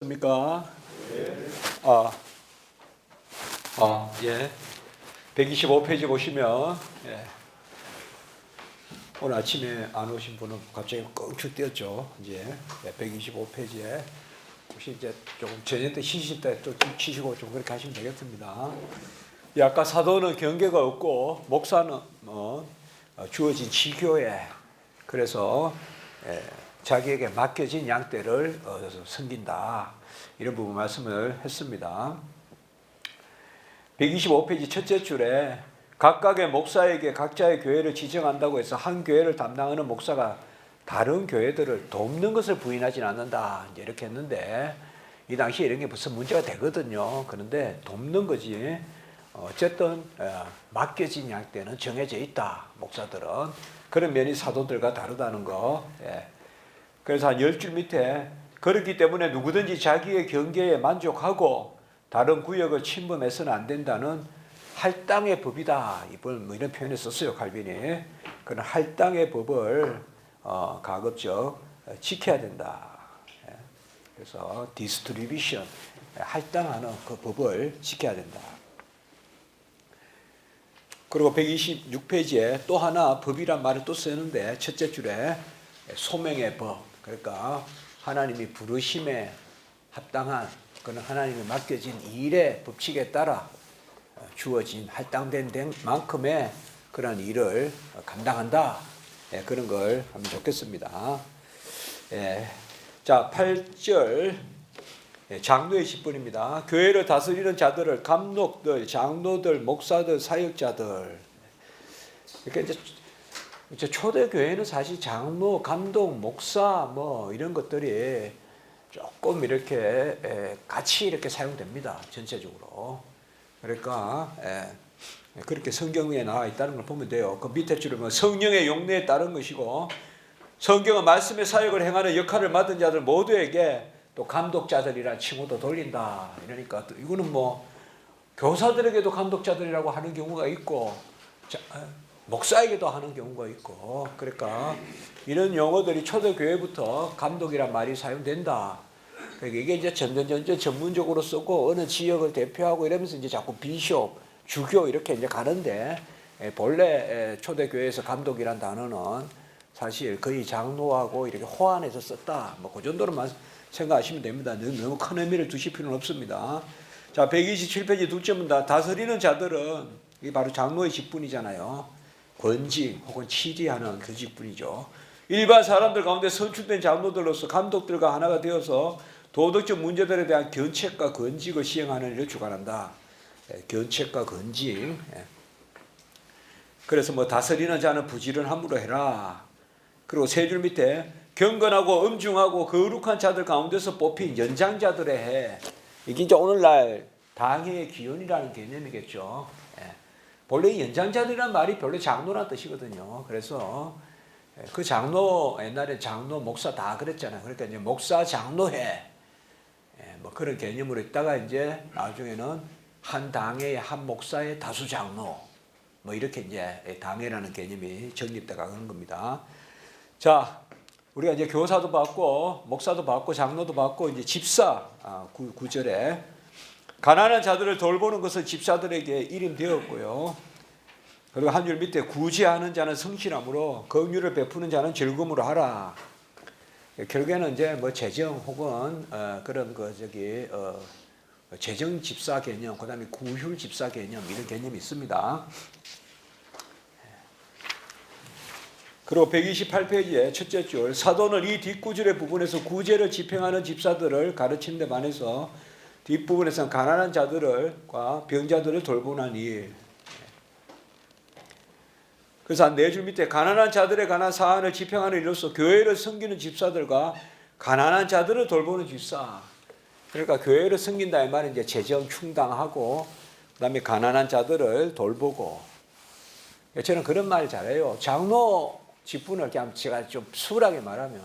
입니까? 예. 125페이지 보시면, 예. 오늘 아침에 안 오신 분은 갑자기 껑충 뛰었죠. 이제 125페이지에 혹시 이제 조금 저녁 때 쉬실 때 좀 치시고 좀 그렇게 하시면 되겠습니다. 예, 아까 사도는 경계가 없고 목사는 주어진 지교에 그래서 자기에게 맡겨진 양떼를 섬긴다. 이런 부분 말씀을 했습니다. 125페이지 첫째 줄에 각각의 목사에게 각자의 교회를 지정한다고 해서 한 교회를 담당하는 목사가 다른 교회들을 돕는 것을 부인하지는 않는다. 이제 이렇게 했는데 이 당시에 이런 게 무슨 문제가 되거든요. 그런데 돕는 거지. 어쨌든 맡겨진 양떼는 정해져 있다. 목사들은. 그런 면이 사도들과 다르다는 거. 그래서 한 10줄 밑에 그렇기 때문에 누구든지 자기의 경계에 만족하고 다른 구역을 침범해서는 안 된다는 할당의 법이다. 이런 표현을 썼어요. 칼빈이. 그런 할당의 법을 가급적 지켜야 된다. 그래서 디스트리뷰션, 할당하는 그 법을 지켜야 된다. 그리고 126페이지에 또 하나 법이란 말을 또 쓰는데 첫째 줄에 소명의 법. 그러니까 하나님이 부르심에 합당한 그런 하나님이 맡겨진 일의 법칙에 따라 주어진 할당된 만큼의 그런 일을 감당한다. 그런 걸 하면 좋겠습니다. 자, 8절 장로의 직분입니다. 교회를 다스리는 자들을 감독들, 장로들, 목사들, 사역자들. 그러니까 이제 초대 교회는 사실 장로, 감독, 목사 뭐 이런 것들이 조금 이렇게 같이 이렇게 사용됩니다. 전체적으로. 그러니까 그렇게 성경에 나와 있다는 걸 보면 돼요. 그 밑에 줄에 보면 성령의 용례에 따른 것이고 성경은 말씀의 사역을 행하는 역할을 맡은 자들 모두에게 또 감독자들이라 칭호도 돌린다. 이러니까 또 이거는 뭐 교사들에게도 감독자들이라고 하는 경우가 있고 목사에게도 하는 경우가 있고 그러니까 이런 용어들이 초대교회부터 감독이란 말이 사용된다. 그러니까 이게 이제 점점 전문적으로 쓰고 어느 지역을 대표하고 이러면서 이제 자꾸 비숍, 주교 이렇게 이제 가는데 본래 초대교회에서 감독이란 단어는 사실 거의 장로하고 이렇게 호환해서 썼다. 뭐 그 정도로만 생각하시면 됩니다. 너무 큰 의미를 두실 필요는 없습니다. 자, 127페이지 둘째 문단 다스리는 자들은 이게 바로 장로의 직분이잖아요. 권직 혹은 치리하는 그 직분이죠. 일반 사람들 가운데 선출된 장로들로서 감독들과 하나가 되어서 도덕적 문제들에 대한 견책과 건직을 시행하는 일을 주관한다. 견책과 건직. 그래서 뭐 다스리는 자는 부지런함으로 해라. 그리고 세 줄 밑에 경건하고 엄중하고 거룩한 자들 가운데서 뽑힌 연장자들의 해. 이게 이제 오늘날 당회의 기원이라는 개념이겠죠. 본래 연장자들이란 말이 별로 장로란 뜻이거든요. 그래서 그 장로 옛날에 장로 목사 다 그랬잖아요. 그러니까 이제 목사 장로회 뭐 그런 개념으로 있다가 이제 나중에는 한 당의 한 목사의 다수 장로 뭐 이렇게 이제 당회라는 개념이 정립돼가 그런 겁니다. 자, 우리가 이제 교사도 받고 목사도 받고 장로도 받고 이제 집사 9절에 가난한 자들을 돌보는 것은 집사들에게 일임되었고요. 그리고 한 줄 밑에 구제하는 자는 성실함으로 긍휼을 베푸는 자는 즐거움으로 하라. 결국에는 이제 뭐 재정 혹은 그런 재정 집사 개념, 그다음에 구휼 집사 개념 이런 개념이 있습니다. 그리고 128페이지에 첫째 줄 사도는 이 뒷구절의 부분에서 구제를 집행하는 집사들을 가르치는 데 반해서 뒷부분에서는 가난한 자들과 병자들을 돌보는 일. 그래서 한 네 줄 밑에 가난한 자들에 관한 사안을 집행하는 일로서 교회를 섬기는 집사들과 가난한 자들을 돌보는 집사. 그러니까 교회를 섬긴다 이 말은 이제 재정 충당하고 그다음에 가난한 자들을 돌보고. 저는 그런 말 잘해요. 장로 직분을 그냥 제가 좀 수월하게 말하면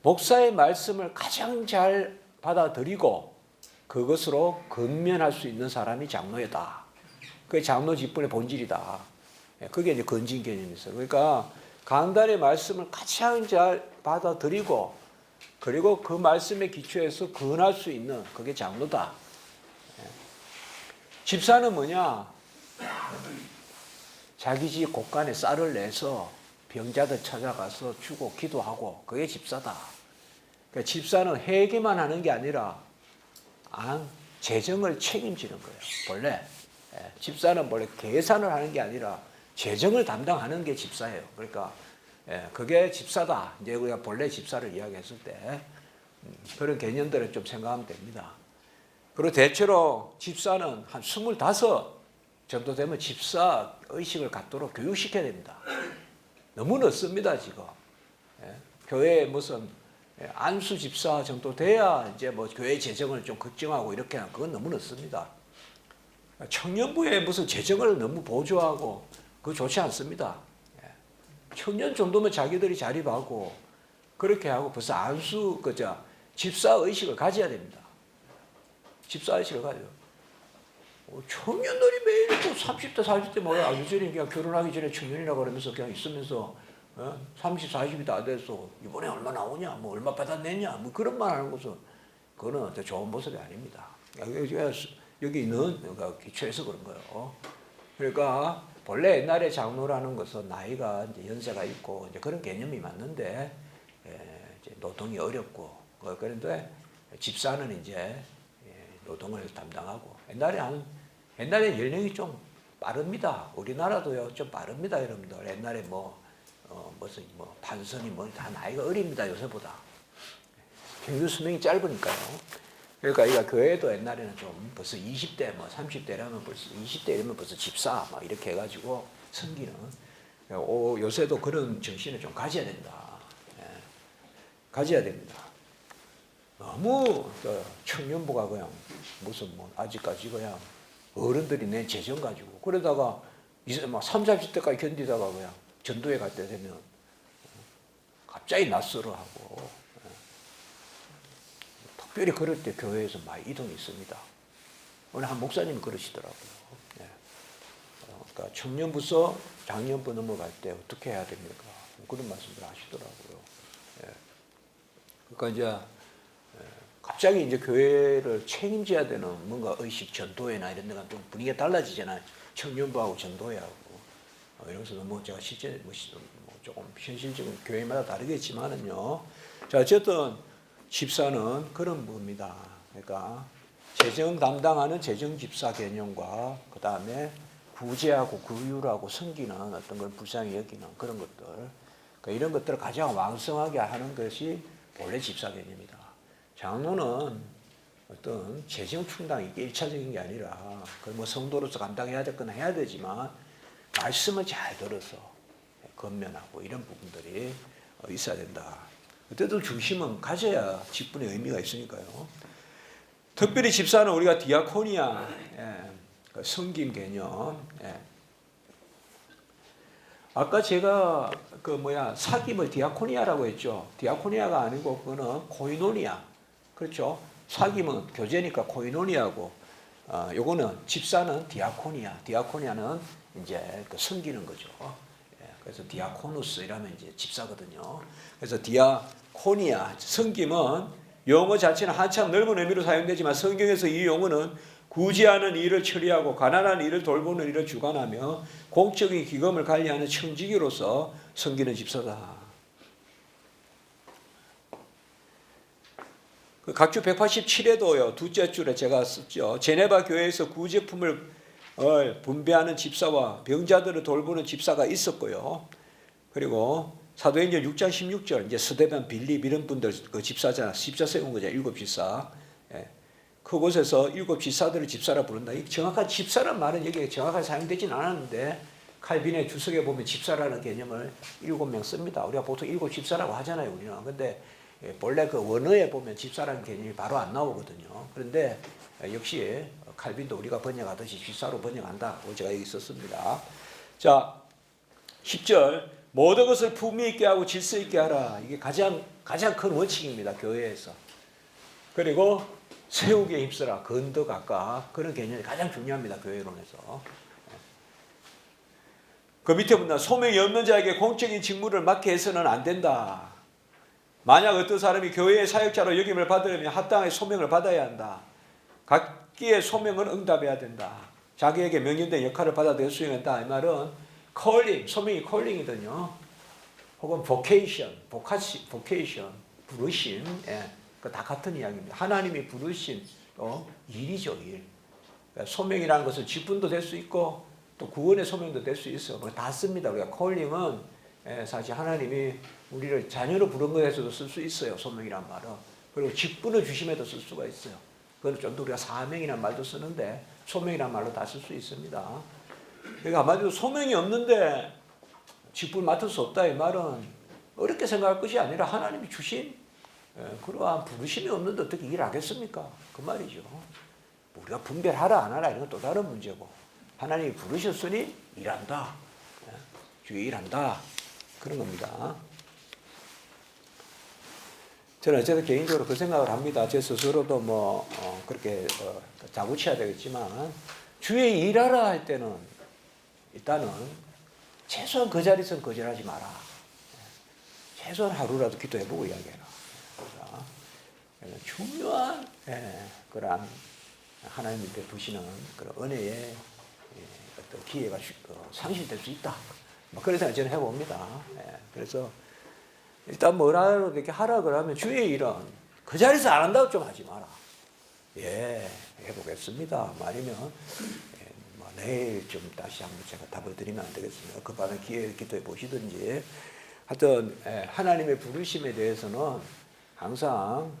목사의 말씀을 가장 잘 받아들이고 그것으로 근면할 수 있는 사람이 장로이다. 그게 장로 직분의 본질이다. 그게 이제 건진 개념이 있어요. 그러니까 강단의 말씀을 가장 잘 받아들이고 그리고 그 말씀에 기초해서 근할 수 있는 그게 장로다. 집사는 뭐냐? 자기 집 곳간에 쌀을 내서 병자들 찾아가서 주고 기도하고 그게 집사다. 그러니까 집사는 회개만 하는 게 아니라 재정을 책임지는 거예요. 원래 집사는 원래 계산을 하는 게 아니라 재정을 담당하는 게 집사예요. 그러니까 그게 집사다. 이제 우리가 본래 집사를 이야기했을 때 그런 개념들을 좀 생각하면 됩니다. 그리고 대체로 집사는 한 25 정도 되면 집사 의식을 갖도록 교육시켜야 됩니다. 너무 늦습니다, 지금. 교회에 무슨 안수 집사 정도 돼야 이제 뭐 교회 재정을 좀 걱정하고 이렇게 하는 그건 너무 늦습니다. 청년부에 무슨 재정을 너무 보조하고 그거 좋지 않습니다. 청년 정도면 자기들이 자립하고 그렇게 하고 벌써 안수 집사 의식을 가져야 됩니다. 집사 의식을 가져요. 청년들이 매일 또 30대 40대 뭐야 여전히 그냥 결혼하기 전에 청년이라고 그러면서 그냥 있으면서 30, 40이 다 돼서 이번에 얼마 나오냐 뭐 얼마 받아내냐 뭐 그런 말 하는 것은 그거는 좋은 모습이 아닙니다. 여기 있는 기초에서 그런 거예요. 그러니까 본래 옛날에 장로라는 것은 나이가 이제 연세가 있고 이제 그런 개념이 맞는데 이제 노동이 어렵고 그런데 집사는 이제 노동을 담당하고 옛날에 연령이 좀 빠릅니다. 우리나라도요 좀 빠릅니다, 여러분들. 옛날에 무슨 판선이 다 나이가 어립니다, 요새보다. 평균 수명이 짧으니까요. 그러니까 이 교회도 옛날에는 좀 벌써 20대 30대라면 벌써 20대이면 벌써 집사 막 이렇게 해가지고 섬기는 요새도 그런 정신을 좀 가져야 된다. 가져야 됩니다. 너무 청년부가 그냥 무슨 아직까지 그냥 어른들이 낸 재정 가지고 그러다가 이제 막 30, 40대까지 견디다가 그냥 전도회 갈 때 되면 갑자기 낯설어하고 특별히 그럴 때 교회에서 많이 이동이 있습니다. 오늘 한 목사님이 그러시더라고요. 그러니까 청년부서 장년부 넘어갈 때 어떻게 해야 됩니까? 그런 말씀을 하시더라고요. 그러니까 이제 갑자기 이제 교회를 책임져야 되는 뭔가 의식, 전도회나 이런 데가 좀 분위기가 달라지잖아요. 청년부하고 전도회하고. 이러면서 뭐 제가 실제 조금 현실적인 교회마다 다르겠지만은요. 자, 어쨌든 집사는 그런 부분입니다. 그러니까 재정 담당하는 재정 집사 개념과 그 다음에 구제하고 구휼하고 섬기는 어떤 걸 불쌍히 여기는 그런 것들. 그러니까 이런 것들을 가장 왕성하게 하는 것이 본래 집사 개념이다. 장로는 어떤 재정 충당 이게 1차적인 게 아니라 그걸 성도로서 감당해야 될 건 해야 되지만 말씀을 잘 들어서 건면하고 이런 부분들이 있어야 된다. 그때도 중심은 가져야 직분의 의미가 있으니까요. 특별히 집사는 우리가 디아코니아, 섬김 개념. 아까 제가 사귐을 디아코니아라고 했죠. 디아코니아가 아니고 그거는 코이노니아. 그렇죠. 사귐은 교제니까 코이노니아고, 요거는 집사는 디아코니아. 디아코니아는 이제 섬기는 거죠. 그래서 디아코누스 이라면 이제 집사거든요. 그래서 디아코니아, 섬김은 용어 자체는 한참 넓은 의미로 사용되지만 성경에서 이 용어는 구제하는 일을 처리하고 가난한 일을 돌보는 일을 주관하며 공적인 기금을 관리하는 청지기로서 섬기는 집사다. 각주 187에도요, 둘째 줄에 제가 썼죠. 제네바 교회에서 구제품을 분배하는 집사와 병자들을 돌보는 집사가 있었고요. 그리고 사도행전 6장 16절 이제 스데반 빌립 이런 분들 그 집사잖아. 집사 세운 거죠. 7 집사. 그곳에서 7 집사들을 집사라 부른다. 정확한 집사란 말은 여기에 정확하게 사용되지는 않았는데 칼빈의 주석에 보면 집사라는 개념을 7명 씁니다. 우리가 보통 7 집사라고 하잖아요, 우리는. 근데 본래 그 원어에 보면 집사라는 개념이 바로 안 나오거든요. 그런데 역시 칼빈도 우리가 번역하듯이 집사로 번역한다고 제가 여기 썼습니다. 자, 10절 모든 것을 품위 있게 하고 질서 있게 하라. 이게 가장 큰 원칙입니다, 교회에서. 그리고 세우기에 힘쓰라. 건덕 아까 그런 개념이 가장 중요합니다, 교회론에서. 그 밑에 보면 소명이 없는 자에게 공적인 직무를 맡게 해서는 안 된다. 만약 어떤 사람이 교회의 사역자로 역임을 받으려면 합당하게 소명을 받아야 한다. 각기의 소명은 응답해야 된다. 자기에게 명령된 역할을 받아들여 수행한다. 이 말은 calling, 소명이 calling이거든요. 혹은 vocation, 부르심, 예, 다 같은 이야기입니다. 하나님이 부르신 일이죠, 일. 소명이라는 것은 직분도 될 수 있고 또 구원의 소명도 될 수 있어요. 다 씁니다. 우리가 calling은 사실 하나님이 우리를 자녀로 부른 것에서도 쓸 수 있어요. 소명이란 말은. 그리고 직분을 주심에도 쓸 수가 있어요. 그건 좀 더 우리가 사명이란 말도 쓰는데 소명이란 말로 다 쓸 수 있습니다. 그러니까 한마디로 소명이 없는데 직분을 맡을 수 없다 이 말은 어렵게 생각할 것이 아니라 하나님이 주신 그러한 부르심이 없는데 어떻게 일을 하겠습니까? 그 말이죠. 우리가 분별하라 안 하라 이건 또 다른 문제고 하나님이 부르셨으니 일한다. 주의 일한다. 그런 겁니다. 저는 어쨌든 개인적으로 그 생각을 합니다. 제 스스로도 그렇게 자구치야 되겠지만 주의 일하라 할 때는 일단은 최소한 그 자리에서는 거절하지 마라. 최소한 하루라도 기도해보고 이야기해라. 중요한 그러한 하나님이 베푸시는 그런 은혜의 어떤 기회가 상실될 수 있다. 그런 생각을 저는 해봅니다. 그래서 일단 뭐라도 이렇게 하라 그러면 주의 일은 그 자리에서 안 한다고 좀 하지 마라. 해보겠습니다. 아니면 내일 좀 다시 한번 제가 답을 드리면 안 되겠습니까? 그 밤에 기도해 보시든지. 하여튼 하나님의 부르심에 대해서는 항상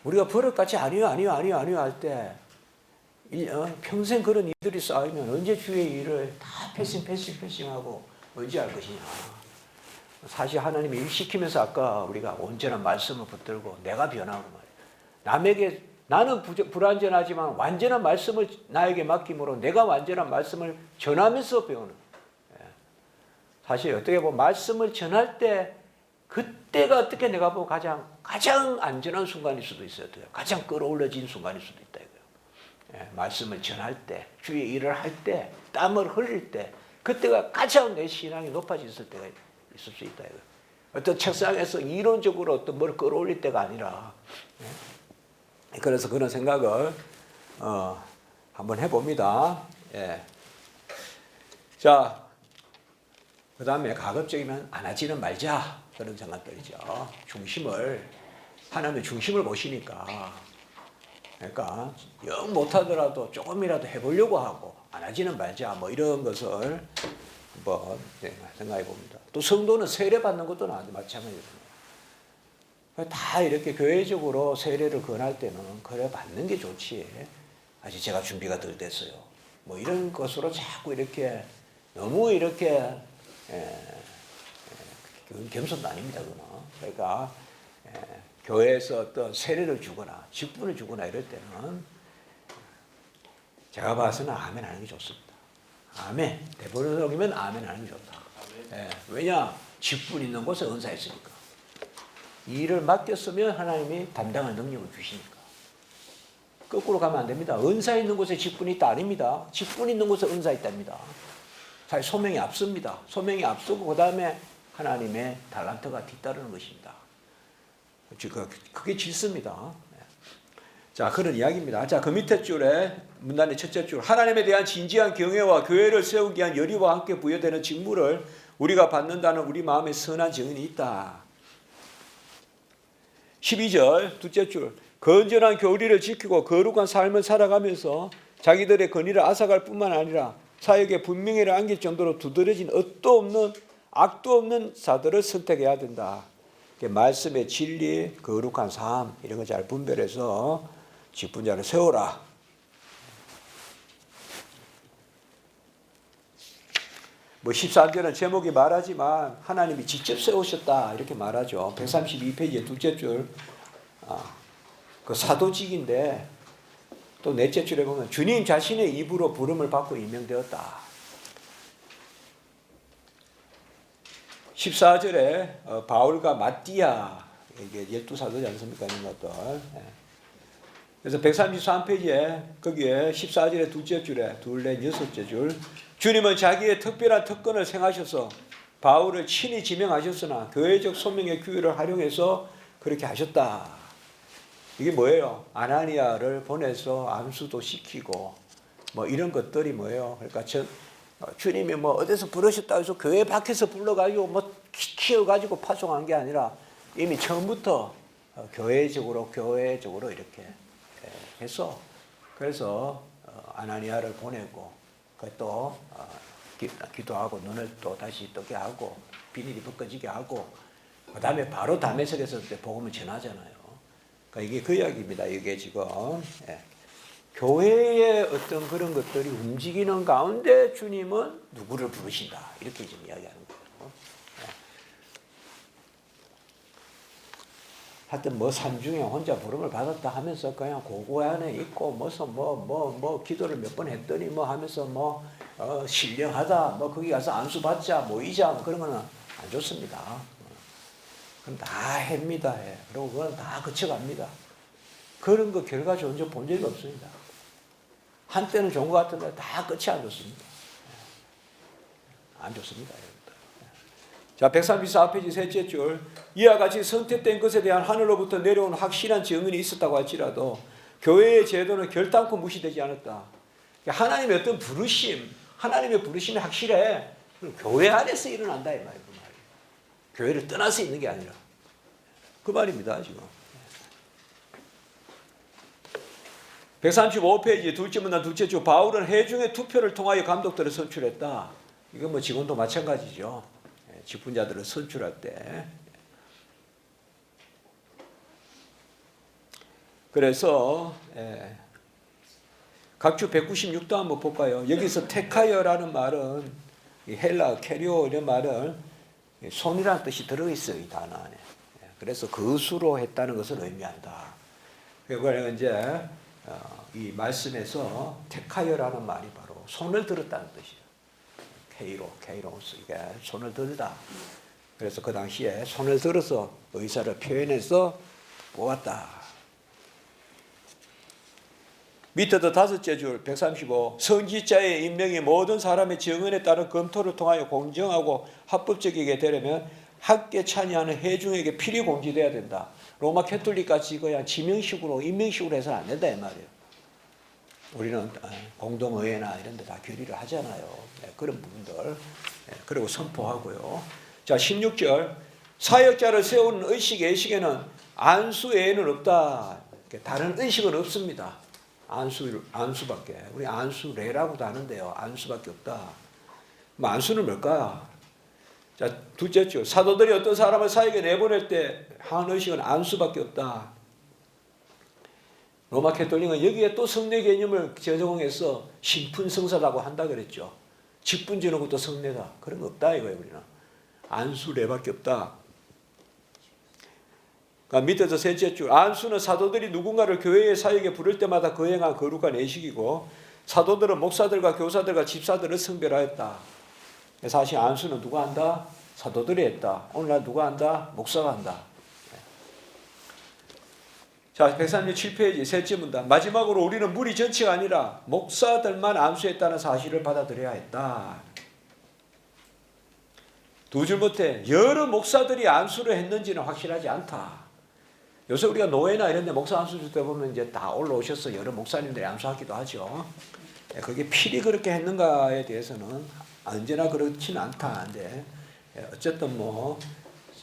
우리가 버릇같이 아니요 할 때 평생 그런 일들이 쌓이면 언제 주의 일을 다 패싱하고 언제 할 것이냐. 사실 하나님이 일 시키면서 아까 우리가 온전한 말씀을 붙들고 내가 변하고 말이야. 남에게 나는 불완전하지만 완전한 말씀을 나에게 맡김으로 내가 완전한 말씀을 전하면서 배우는. 사실 어떻게 보면 말씀을 전할 때 그때가 어떻게 내가 보면 가장 안전한 순간일 수도 있어요. 가장 끌어올려진 순간일 수도 있다 이거예요. 말씀을 전할 때, 주의 일을 할 때, 땀을 흘릴 때, 그때가 가장 내 신앙이 높아졌을 때가 있을 수 있다 이거예요. 어떤 책상에서 이론적으로 어떤 뭘 끌어올릴 때가 아니라. 그래서 그런 생각을 한번 해봅니다. 자, 그 다음에 가급적이면 안 하지는 말자 그런 생각들이죠. 하나님의 중심을 보시니까, 그러니까 영 못하더라도 조금이라도 해보려고 하고 안 하지는 말자 이런 것을 한번 생각해 봅니다. 또 성도는 세례 받는 것도 마찬가지입니다. 다 이렇게 교회적으로 세례를 권할 때는 그래 받는 게 좋지. 아직 제가 준비가 덜 됐어요. 이런 것으로 자꾸 이렇게 너무 이렇게 그건 겸손도 아닙니다. 그거는. 그러니까 교회에서 어떤 세례를 주거나 직분을 주거나 이럴 때는 제가 봐서는 아멘 하는 게 좋습니다. 아멘. 대본적이면 아멘 하는 게 좋다. 왜냐? 직분 있는 곳에 은사 있으니까. 이 일을 맡겼으면 하나님이 담당할 능력을 주시니까. 거꾸로 가면 안 됩니다. 은사 있는 곳에 직분이 있다 아닙니다. 직분 있는 곳에 은사 있답니다. 사실 소명이 앞섭니다. 소명이 앞서고 그 다음에 하나님의 달란트가 뒤따르는 것입니다. 그게 질서입니다. 자, 그런 이야기입니다. 자, 그 밑에 줄에 문단의 첫째 줄, 하나님에 대한 진지한 경외와 교회를 세우기 위한 열의와 함께 부여되는 직무를 우리가 받는다는 우리 마음의 선한 증언이 있다. 12절 둘째 줄, 건전한 교리를 지키고 거룩한 삶을 살아가면서 자기들의 권위를 앗아갈 뿐만 아니라 사역에 분명히를 안길 정도로 두드러진 악도 없는 자들을 선택해야 된다. 말씀의 진리, 거룩한 삶 이런 거 잘 분별해서 직분자를 세워라. 뭐 14절은 제목이 말하지만 하나님이 직접 세우셨다 이렇게 말하죠. 132페이지의 둘째 줄, 그 사도직인데 또 넷째 줄에 보면 주님 자신의 입으로 부름을 받고 임명되었다. 14절에 바울과 마띠아, 이게 12사도지 않습니까? 이런 것들. 그래서 133페이지에 거기에 14절의 둘째 줄에 둘, 넷, 여섯째 줄, 주님은 자기의 특별한 특권을 행하셔서 바울을 친히 지명하셨으나 교회적 소명의 규율을 활용해서 그렇게 하셨다. 이게 뭐예요? 아나니아를 보내서 안수도 시키고 뭐 이런 것들이 뭐예요? 그러니까 주님이 뭐 어디서 부르셨다 해서 교회 밖에서 불러가지고 뭐 키워가지고 파송한 게 아니라 이미 처음부터 교회적으로 이렇게 해서 그래서 아나니아를 보내고 또 기도하고 눈을 또 다시 뜨게 하고 비닐이 벗겨지게 하고 그 다음에 바로 다메섹에서 복음을 전하잖아요. 그러니까 이게 그 이야기입니다. 이게 지금 교회의 어떤 그런 것들이 움직이는 가운데 주님은 누구를 부르신다 이렇게 지금 이야기하는 거예요. 하여튼 뭐 산중에 혼자 부름을 받았다 하면서 그냥 고고 안에 있고 무슨 뭐 기도를 몇 번 했더니 뭐 하면서 신령하다 뭐 거기 가서 안수 받자 모이자 뭐 그런 거는 안 좋습니다. 그건 다 해입니다. 그리고 그건 다 거쳐갑니다. 그런 거 결과 좋은 적 본 적이 없습니다. 한때는 좋은 것 같은데 다 끝이 안 좋습니다. 안 좋습니다. 자, 134페이지 셋째 줄. 이와 같이 선택된 것에 대한 하늘로부터 내려온 확실한 증언이 있었다고 할지라도 교회의 제도는 결단코 무시되지 않았다. 하나님의 어떤 부르심, 하나님의 부르심이 확실해. 교회 안에서 일어난다 이 말이에요. 그 말이에요. 교회를 떠나서 있는 게 아니라. 그 말입니다, 지금. 135페이지 둘째 문단 둘째 줄. 바울은 회중의 투표를 통하여 감독들을 선출했다. 이건 뭐 지금도 마찬가지죠. 직분자들을 선출할 때. 그래서 각주 196도 한번 볼까요? 여기서 테카이어라는 말은 헬라 캐리오 이런 말은 손이라는 뜻이 들어있어요. 이 단어 안에. 그래서 거수로 했다는 것을 의미한다. 그리고 이제 이 말씀에서 테카이어라는 말이 바로 손을 들었다는 뜻이에요. 케이로스 이게 손을 들다. 그래서 그 당시에 손을 들어서 의사를 표현해서 뽑았다. 밑에도 다섯째 줄 135 선지자의 임명이 모든 사람의 증언에 따른 검토를 통하여 공정하고 합법적이게 되려면 학계 찬이하는 회중에게 필히 공지돼야 된다. 로마 캐톨릭같이 그냥 지명식으로 임명식으로 해서는 안 된다 이 말이에요. 우리는 공동의회나 이런 데 다 결의를 하잖아요. 그런 부분들. 그리고 선포하고요. 자, 16절. 사역자를 세우는 의식, 예식에는 안수 외에는 없다. 다른 의식은 없습니다. 안수밖에. 우리 안수례라고도 하는데요. 안수밖에 없다. 그럼 안수는 뭘까? 자, 둘째 줄. 사도들이 어떤 사람을 사역에 내보낼 때 한 의식은 안수밖에 없다. 로마 캐톨릭은 여기에 또 성례 개념을 적용해서 신분성사라고 한다 그랬죠. 직분 주는 것도 성례다. 그런 거 없다 이거예요. 우리는. 안수례밖에 없다. 그러니까 밑에서 셋째 줄. 안수는 사도들이 누군가를 교회의 사역에 부를 때마다 거행한 거룩한 예식이고 사도들은 목사들과 교사들과 집사들을 성별하였다. 사실 안수는 누가 한다? 사도들이 했다. 오늘날 누가 한다? 목사가 한다. 자, 137페이지 셋째 문단. 마지막으로 우리는 무리 전체가 아니라 목사들만 안수했다는 사실을 받아들여야 했다. 두 줄 못해 여러 목사들이 안수를 했는지는 확실하지 않다. 요새 우리가 노예나 이런 데 목사 안수 줄 때 보면 이제 다 올라오셔서 여러 목사님들이 안수하기도 하죠. 그게 필히 그렇게 했는가에 대해서는 언제나 그렇지는 않다는데 어쨌든 뭐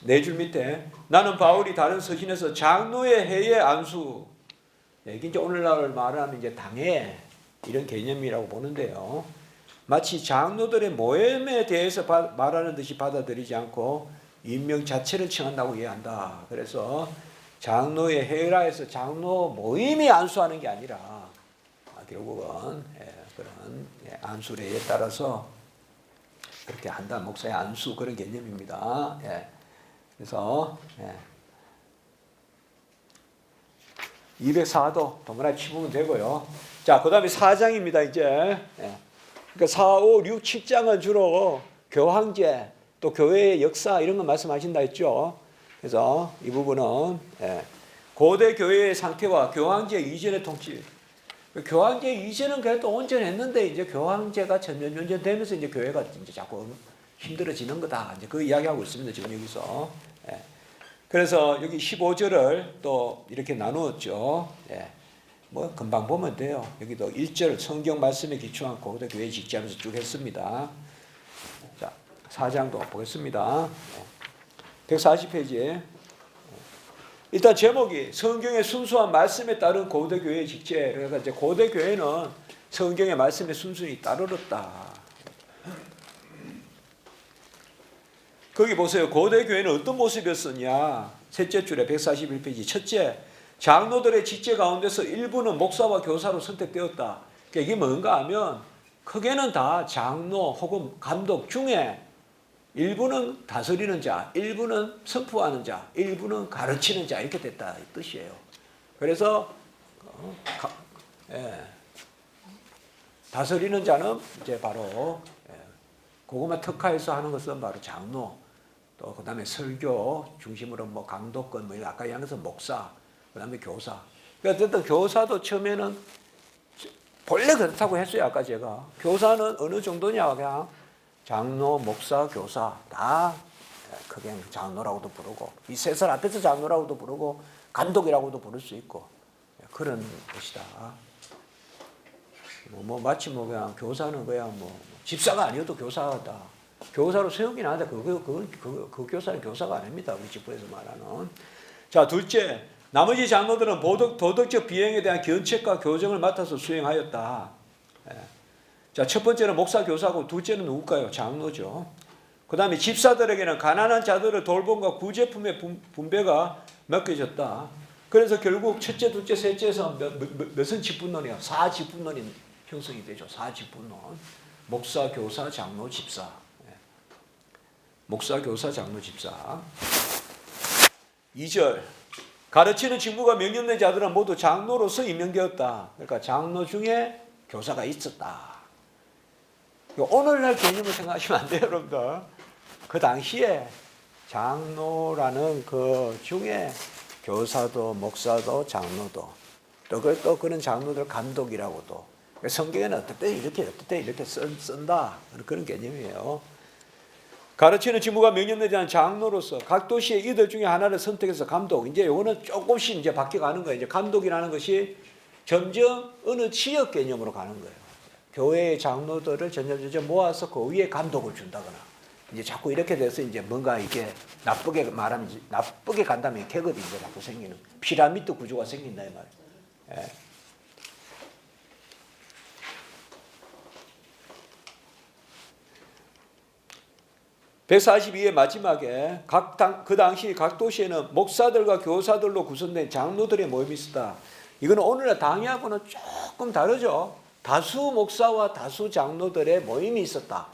네 줄 밑에 나는 바울이 다른 서신에서 장로의 해의 안수, 이게 이제 오늘날 말하면 이제 당회 이런 개념이라고 보는데요. 마치 장로들의 모임에 대해서 말하는 듯이 받아들이지 않고 임명 자체를 칭한다고 이해한다. 그래서 장로의 해라 해서 장로 모임이 안수하는 게 아니라 결국은 그런 안수례에 따라서 그렇게 한다. 목사의 안수 그런 개념입니다. 그래서 204도 동그라미 치면 되고요. 자, 그 다음에 4장입니다. 이제 그러니까 4, 5, 6, 7장은 주로 교황제 또 교회의 역사 이런 거 말씀하신다 했죠. 그래서 이 부분은 고대 교회의 상태와 교황제 이전의 통치. 교황제 이전은 그래도 온전했는데 이제 교황제가 점점 되면서 이제 교회가 이제 자꾸 힘들어지는 거다. 이제 그 이야기하고 있습니다. 지금 여기서. 예. 그래서 여기 15절을 또 이렇게 나누었죠. 예. 뭐 금방 보면 돼요. 여기도 1절 성경 말씀에 기초한 고대 교회 직지하면서 쭉 했습니다. 자, 4장도 보겠습니다. 140페이지에 일단 제목이 성경의 순수한 말씀에 따른 고대 교회의 직제. 그러니까 이제 고대 교회는 성경의 말씀에 순순히 따르렀다. 거기 보세요. 고대 교회는 어떤 모습이었었냐. 셋째 줄에 141페이지 첫째, 장로들의 직제 가운데서 일부는 목사와 교사로 선택되었다. 그러니까 이게 뭔가 하면 크게는 다 장로 혹은 감독 중에 일부는 다스리는 자, 일부는 선포하는 자, 일부는 가르치는 자 이렇게 됐다 이 뜻이에요. 그래서 다스리는 자는 이제 바로 그것만 특화해서 하는 것은 바로 장로, 또 그다음에 설교 중심으로 뭐 강독권 뭐 아까 얘기해서 목사, 그다음에 교사. 그러니까 어쨌든 교사도 처음에는 본래 그렇다고 했어요. 아까 제가 교사는 어느 정도냐 그냥 장로, 목사, 교사 다 크게 장로라고도 부르고 이 세 살 앞에서 장로라고도 부르고 감독이라고도 부를 수 있고 그런 것이다. 뭐 마치 뭐 그냥 교사는 그냥 뭐 집사가 아니어도 교사다. 교사로 세우긴 하는데 그 교사는 교사가 아닙니다. 우리 집부에서 말하는. 자, 둘째, 나머지 장로들은 도덕적 비행에 대한 견책과 교정을 맡아서 수행하였다. 자, 첫 번째는 목사, 교사고 둘째는 누굴까요? 장로죠. 그 다음에 집사들에게는 가난한 자들을 돌봄과 구제품의 분배가 맡겨졌다. 그래서 결국 첫째, 둘째, 셋째에서 몇은 직분론이야? 4직분론이 형성이 되죠. 4직분론. 목사, 교사, 장로, 집사. 목사, 교사, 장로, 집사. 2절. 가르치는 직무가 명령된 자들은 모두 장로로서 임명되었다. 그러니까 장로 중에 교사가 있었다. 오늘날 개념을 생각하시면 안 돼요, 여러분들. 그 당시에 장로라는 그 중에 교사도, 목사도, 장로도, 또 그런 장로들 감독이라고도. 성경에는 어떨 때 이렇게 쓴다. 그런 개념이에요. 가르치는 직무가 명령되지 않은 장로로서 각 도시의 이들 중에 하나를 선택해서 감독. 이제 요거는 조금씩 이제 바뀌어가는 거예요. 이제 감독이라는 것이 점점 어느 지역 개념으로 가는 거예요. 교회의 장로들을 점점 모아서 그 위에 감독을 준다거나 이제 자꾸 이렇게 돼서 이제 뭔가 이게 나쁘게 말하면 나쁘게 간다면 계급이 이제 자꾸 생기는 피라미드 구조가 생긴다 이 말이에요. 142의 마지막에 그 당시 각 도시에는 목사들과 교사들로 구성된 장로들의 모임이 있었다. 이거는 오늘날 당회하고는 조금 다르죠. 다수 목사와 다수 장로들의 모임이 있었다.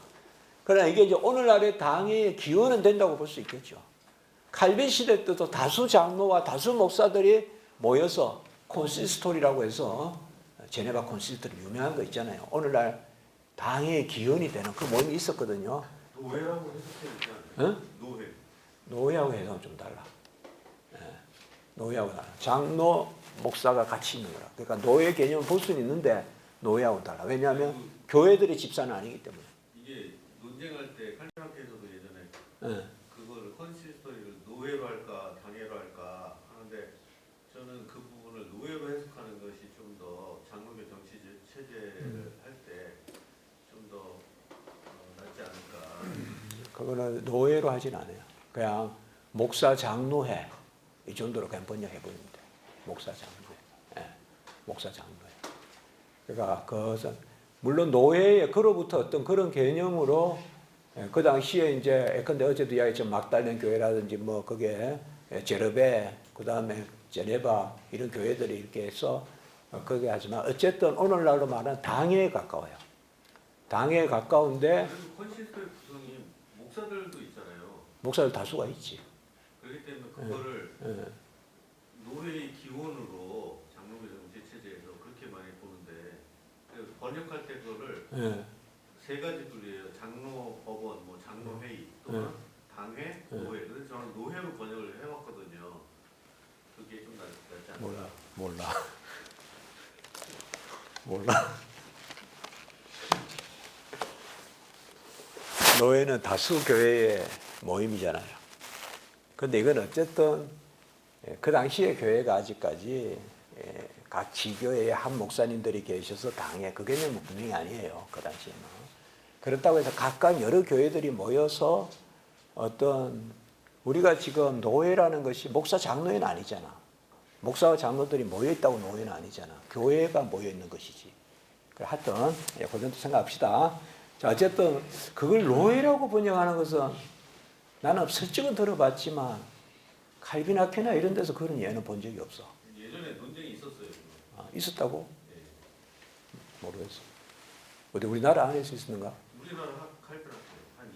그러나 이게 이제 오늘날의 당회의 기원은 된다고 볼 수 있겠죠. 칼빈 시대 때도 다수 장로와 다수 목사들이 모여서 콘시스토리라고 해서 제네바 콘시스토리 유명한 거 있잖아요. 오늘날 당회의 기원이 되는 그 모임이 있었거든요. 노회라고 해석해야지 응? 노회. 노회하고 해석은 좀 달라. 노회하고 달라. 장로, 목사가 같이 있는 거라. 그러니까 노회 개념을 볼 수는 있는데 노회하고 달라. 왜냐하면 교회들의 집사는 아니기 때문에. 이게 논쟁할 때 칼빈학교에서도 예전에 그걸 컨시스토리를 노회로 할까 당회로 할까 하는데 저는 그 부분을 노회로 해석하는 것이 좀 더 장로교 정치 체제를 할 때 좀 더 낫지 않을까. 그거는 노회로 하진 않아요. 그냥 목사 장로회 이 정도로 그냥 번역해 버립니다. 목사 장로회, 목사 장로회. 그러니까 그것은 물론 노회에 그로부터 어떤 그런 개념으로 그 당시에 이제 예컨대 어제도 이야기했지만 막달렌 교회라든지 뭐 그게 제르베 그 다음에 제네바 이런 교회들이 이렇게 해서 그게 하지만 어쨌든 오늘날로 말하는 당회에 가까워요. 당회에 가까운데 컨시스토리 구성이 목사들도 있잖아요. 목사들 다수가 있지. 그렇기 때문에 그거를 노회의 기원으로 장로교 정치 체제에서 그렇게 많이 보는데 번역할 때 그거를 세 가지 둘이에요. 장로 법원, 뭐 장로 회의, 또는 당회, 노회. 그래서 저는 노회로 번역을 해왔거든요. 그게 좀 낫지 않나? 몰라. 장로회는 다수 교회의 모임이잖아요. 근데 이건 어쨌든 그 당시에 교회가 아직까지 각 지교회에 한 목사님들이 계셔서 당회 그 개념은 분명히 아니에요. 그 당시에는. 그렇다고 해서 각각 여러 교회들이 모여서 어떤 우리가 지금 노회라는 것이 목사 장로회는 아니잖아. 목사와 장로들이 모여있다고 노회는 아니잖아. 교회가 모여있는 것이지. 하여튼 그 정도 생각합시다. 자, 어쨌든 그걸 노예라고 번역하는 것은 나는 설정은 들어봤지만 칼빈 학회나 이런 데서 그런 예는 본 적이 없어. 예전에 논쟁이 있었어요. 아, 있었다고? 네. 모르겠어. 어디 우리나라 안에서 있었는가? 우리나라 칼빈 학회 한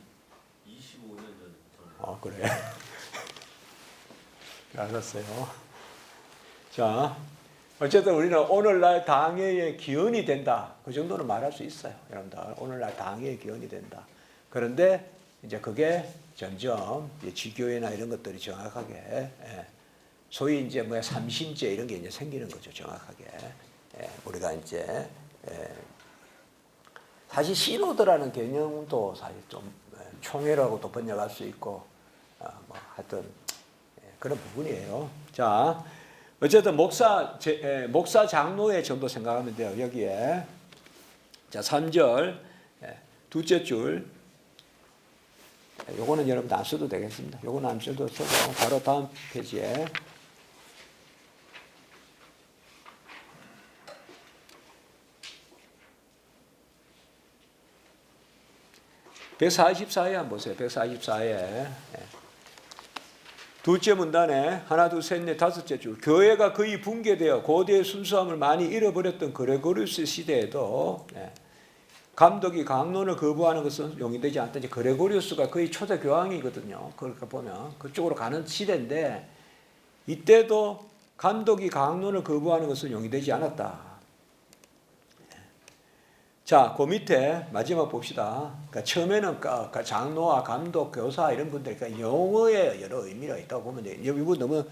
25년 전에. 아, 그래. 알았어요. 자, 어쨌든 우리는 오늘날 당회의 기원이 된다. 그 정도는 말할 수 있어요. 여러분들, 오늘날 당회의 기원이 된다. 그런데 이제 그게 점점 지교회나 이런 것들이 정확하게 소위 이제 뭐 삼신제 이런 게 이제 생기는 거죠. 정확하게 우리가 이제 사실 시노드라는 개념도 사실 좀 총회라고도 번역할 수 있고 뭐 하여튼 그런 부분이에요. 자. 어쨌든 목사 장로의 정도 생각하면 돼요. 여기에 자 3절 둘째 줄 요거는 여러분 안 써도 되겠습니다. 요거는 안 써도 써도 바로 다음 페이지에 (144에) 한번 보세요. 144에 둘째 문단에 하나, 둘, 셋, 넷, 다섯째 줄. 교회가 거의 붕괴되어 고대의 순수함을 많이 잃어버렸던 그레고리우스 시대에도 감독이 강론을 거부하는 것은 용인되지 않다. 이제 그레고리우스가 거의 초대 교황이거든요. 그러니까 보면 그쪽으로 가는 시대인데 이때도 감독이 강론을 거부하는 것은 용인되지 않았다. 자, 그 밑에 마지막 봅시다. 그러니까 처음에는 장로와 감독, 교사 이런 분들, 그러니까 용어에 여러 의미가 있다고 보면 돼요. 이거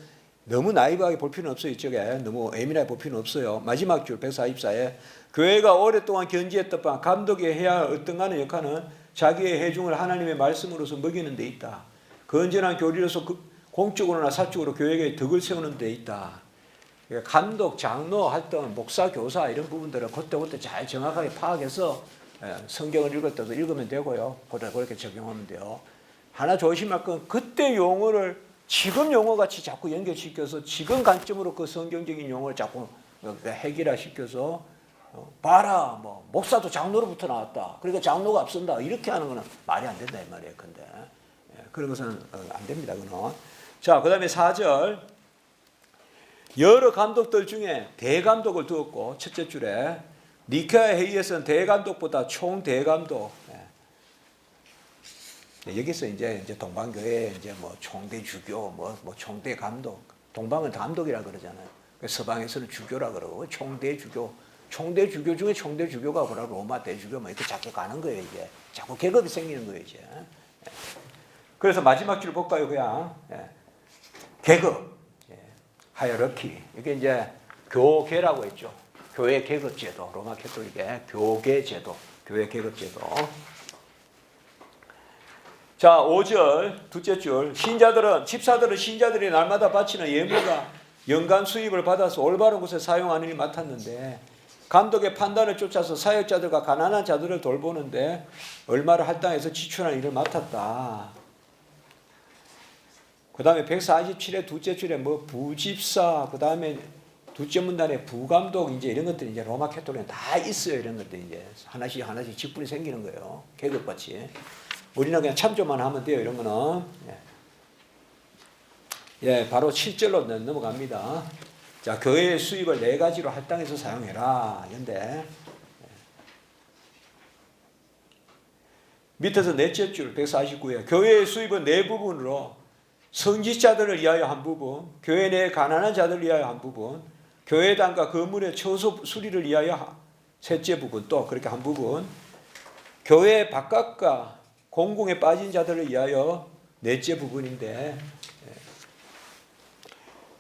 너무 나이브하게 볼 필요는 없어요. 이쪽에 너무 예민하게 볼 필요는 없어요. 마지막 줄 144에 교회가 오랫동안 견지했던 바 감독이 해야 할 어떤 가는 역할은 자기의 회중을 하나님의 말씀으로서 먹이는 데 있다. 건전한 교리로서 공적으로나 사적으로 교회에 덕을 세우는 데 있다. 감독, 장로, 활동, 목사, 교사 이런 부분들은 그때그때 잘 정확하게 파악해서 성경을 읽을 때도 읽으면 되고요. 그렇게 적용하면 돼요. 하나 조심할 건 그때 용어를 지금 용어같이 자꾸 연결시켜서 지금 관점으로 그 성경적인 용어를 자꾸 해결화시켜서 봐라, 뭐 목사도 장로로부터 나왔다. 그러니까 장로가 앞선다. 이렇게 하는 거는 말이 안 된다 이 말이에요. 근데 그런 것은 안 됩니다. 그는. 자, 그다음에 4절. 여러 감독들 중에 대감독을 두었고 첫째 줄에 니케아 회의에서는 대감독보다 총대감독. 여기서 이제 동방교회 이제 뭐 총대 주교, 뭐 총대 감독. 동방은 감독이라 그러잖아요. 서방에서는 주교라 그러고 총대 주교. 총대 주교 중에 총대 주교가 뭐라 로마 대주교 뭐 이렇게 자꾸 가는 거예요. 이제 자꾸 계급이 생기는 거예요. 이제. 그래서 마지막 줄 볼까요, 그냥 계급. 하이어르키. 이게 이제 교계라고 했죠. 교회 계급제도. 로마 캐톨릭의 교계제도. 교회 계급제도. 자, 5절 둘째 줄. 집사들은 신자들이 날마다 바치는 예물과 연간 수입을 받아서 올바른 곳에 사용하는 일을 맡았는데 감독의 판단을 쫓아서 사역자들과 가난한 자들을 돌보는데 얼마를 할당해서 지출하는 일을 맡았다. 그 다음에 147의 둘째 줄에 뭐 부집사, 그 다음에 둘째 문단에 부감독, 이제 이런 것들이 이제 로마 캐톨릭은 다 있어요. 이런 것들이 이제 하나씩 직분이 생기는 거예요. 계급같이. 우리는 그냥 참조만 하면 돼요. 이런 거는. 바로 7절로 넘어갑니다. 자, 교회의 수입을 4가지로 할당해서 사용해라. 이런데. 밑에서 넷째 줄 149에 교회의 수입은 4부분으로 성직자들을 위하여 한 부분, 교회 내 가난한 자들을 위하여 한 부분, 교회당과 건물의 처소 수리를 위하여 셋째 부분, 또 그렇게 한 부분, 교회 바깥과 공궁에 빠진 자들을 위하여 넷째 부분인데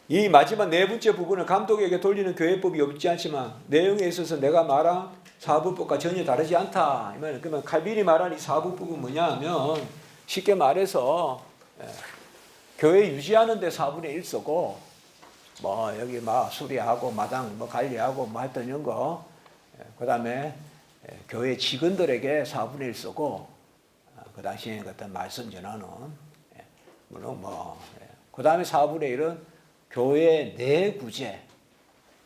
이 마지막 4번째 부분은 감독에게 돌리는 교회법이 없지 않지만 내용에 있어서 내가 말한 사부법과 전혀 다르지 않다. 그러면 칼빈이 말하는 이 사부법은 뭐냐면 쉽게 말해서 교회 유지하는 데 4분의 1 쓰고 뭐 여기 막 수리하고 마당 뭐 관리하고 뭐 했던 이런 거 그다음에 교회 직원들에게 4분의 1 쓰고 그 당시에 어떤 말씀 전하는 물론 뭐 그다음에 4분의 1은 교회 내 구제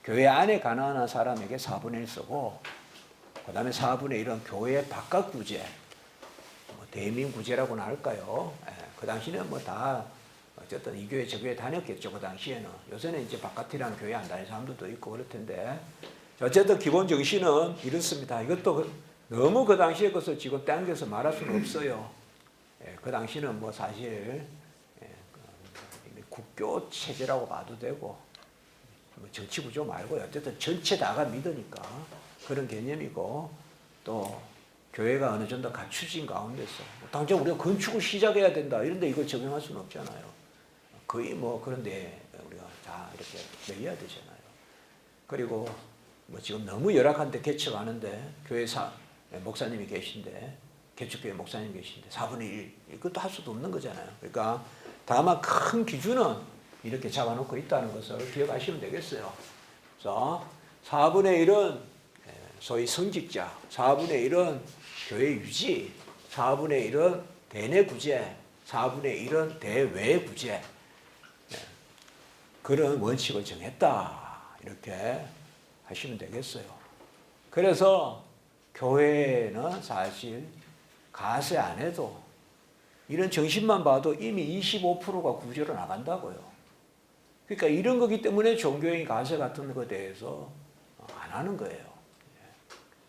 교회 안에 가난한 사람에게 4분의 1 쓰고 그 다음에 4분의 1은 교회 바깥 구제 뭐 대민 구제라고나 할까요? 그 당시에는 뭐 다 어쨌든 이 교회 저 교회 다녔겠죠. 그 당시에는. 요새는 이제 바깥이라는 교회 안 다니는 사람들도 있고 그럴 텐데 어쨌든 기본 정신은 이렇습니다. 이것도 너무 그 당시의 것을 지금 당겨서 말할 수는 없어요. 그 당시는 뭐 사실 국교 체제라고 봐도 되고 뭐 정치 구조 말고 어쨌든 전체 다가 믿으니까 그런 개념이고 또 교회가 어느 정도 갖추진 가운데서 당장 우리가 건축을 시작해야 된다 이런데 이걸 적용할 수는 없잖아요. 거의 뭐 그런데 우리가 다 이렇게 매여야 되잖아요. 그리고 뭐 지금 너무 열악한데 개척하는데 교회사 목사님이 계신데 개척교회 목사님 계신데 4분의 1 이것도 할 수도 없는 거잖아요. 그러니까 다만 큰 기준은 이렇게 잡아놓고 있다는 것을 기억하시면 되겠어요. 그래서 4분의 1은 소위 성직자, 4분의 1은 교회 유지, 4분의 1은 대내 구제, 4분의 1은 대외 구제. 그런 원칙을 정했다. 이렇게 하시면 되겠어요. 그래서 교회는 사실 가세 안 해도 이런 정신만 봐도 이미 25%가 구제로 나간다고요. 그러니까 이런 거기 때문에 종교인 가세 같은 것에 대해서 안 하는 거예요.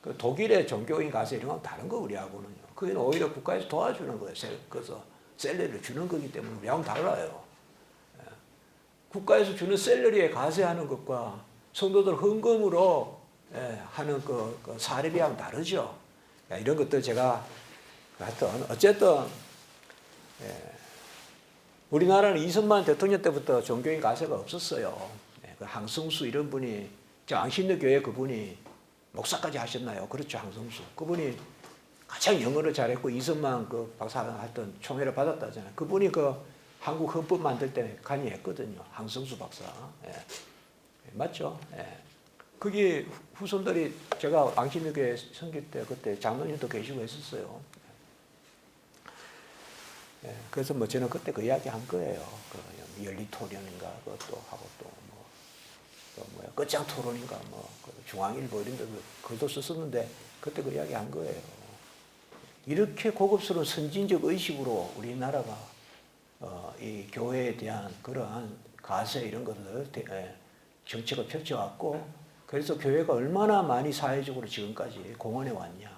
그 독일의 종교인 가세 이런 건 다른 거 우리하고는요. 그게 오히려 국가에서 도와주는 거예요. 그래서 셀러리를 주는 거기 때문에 우리하고는 달라요. 국가에서 주는 셀러리에 가세하는 것과 성도들 헌금으로 하는 그 사례비하고는 다르죠. 이런 것들 제가 하여튼 어쨌든 우리나라는 이승만 대통령 때부터 종교인 가세가 없었어요. 그 항성수 이런 분이 안신도 교회 그분이 목사까지 하셨나요? 그렇죠. 항성수 그분이 가장 영어를 잘했고 이승만 그 박사 하여튼 총회를 받았다잖아요. 그분이 그 한국 헌법 만들 때 간이했거든요. 항성수 박사. 맞죠? 그게 후손들이 제가 안신교회 선교 때 그때 장로님도 계시고 했었어요. 그래서 뭐 저는 그때 그 이야기 한 거예요. 그 열리토론인가 그것도 하고 또 뭐야 끝장 토론인가 뭐 중앙일보 이런 데 글도 썼었는데 그때 그 이야기 한 거예요. 이렇게 고급스러운 선진적 의식으로 우리나라가 이 교회에 대한 그러한 가세 이런 것들 정책을 펼쳐왔고 그래서 교회가 얼마나 많이 사회적으로 지금까지 공헌해 왔냐.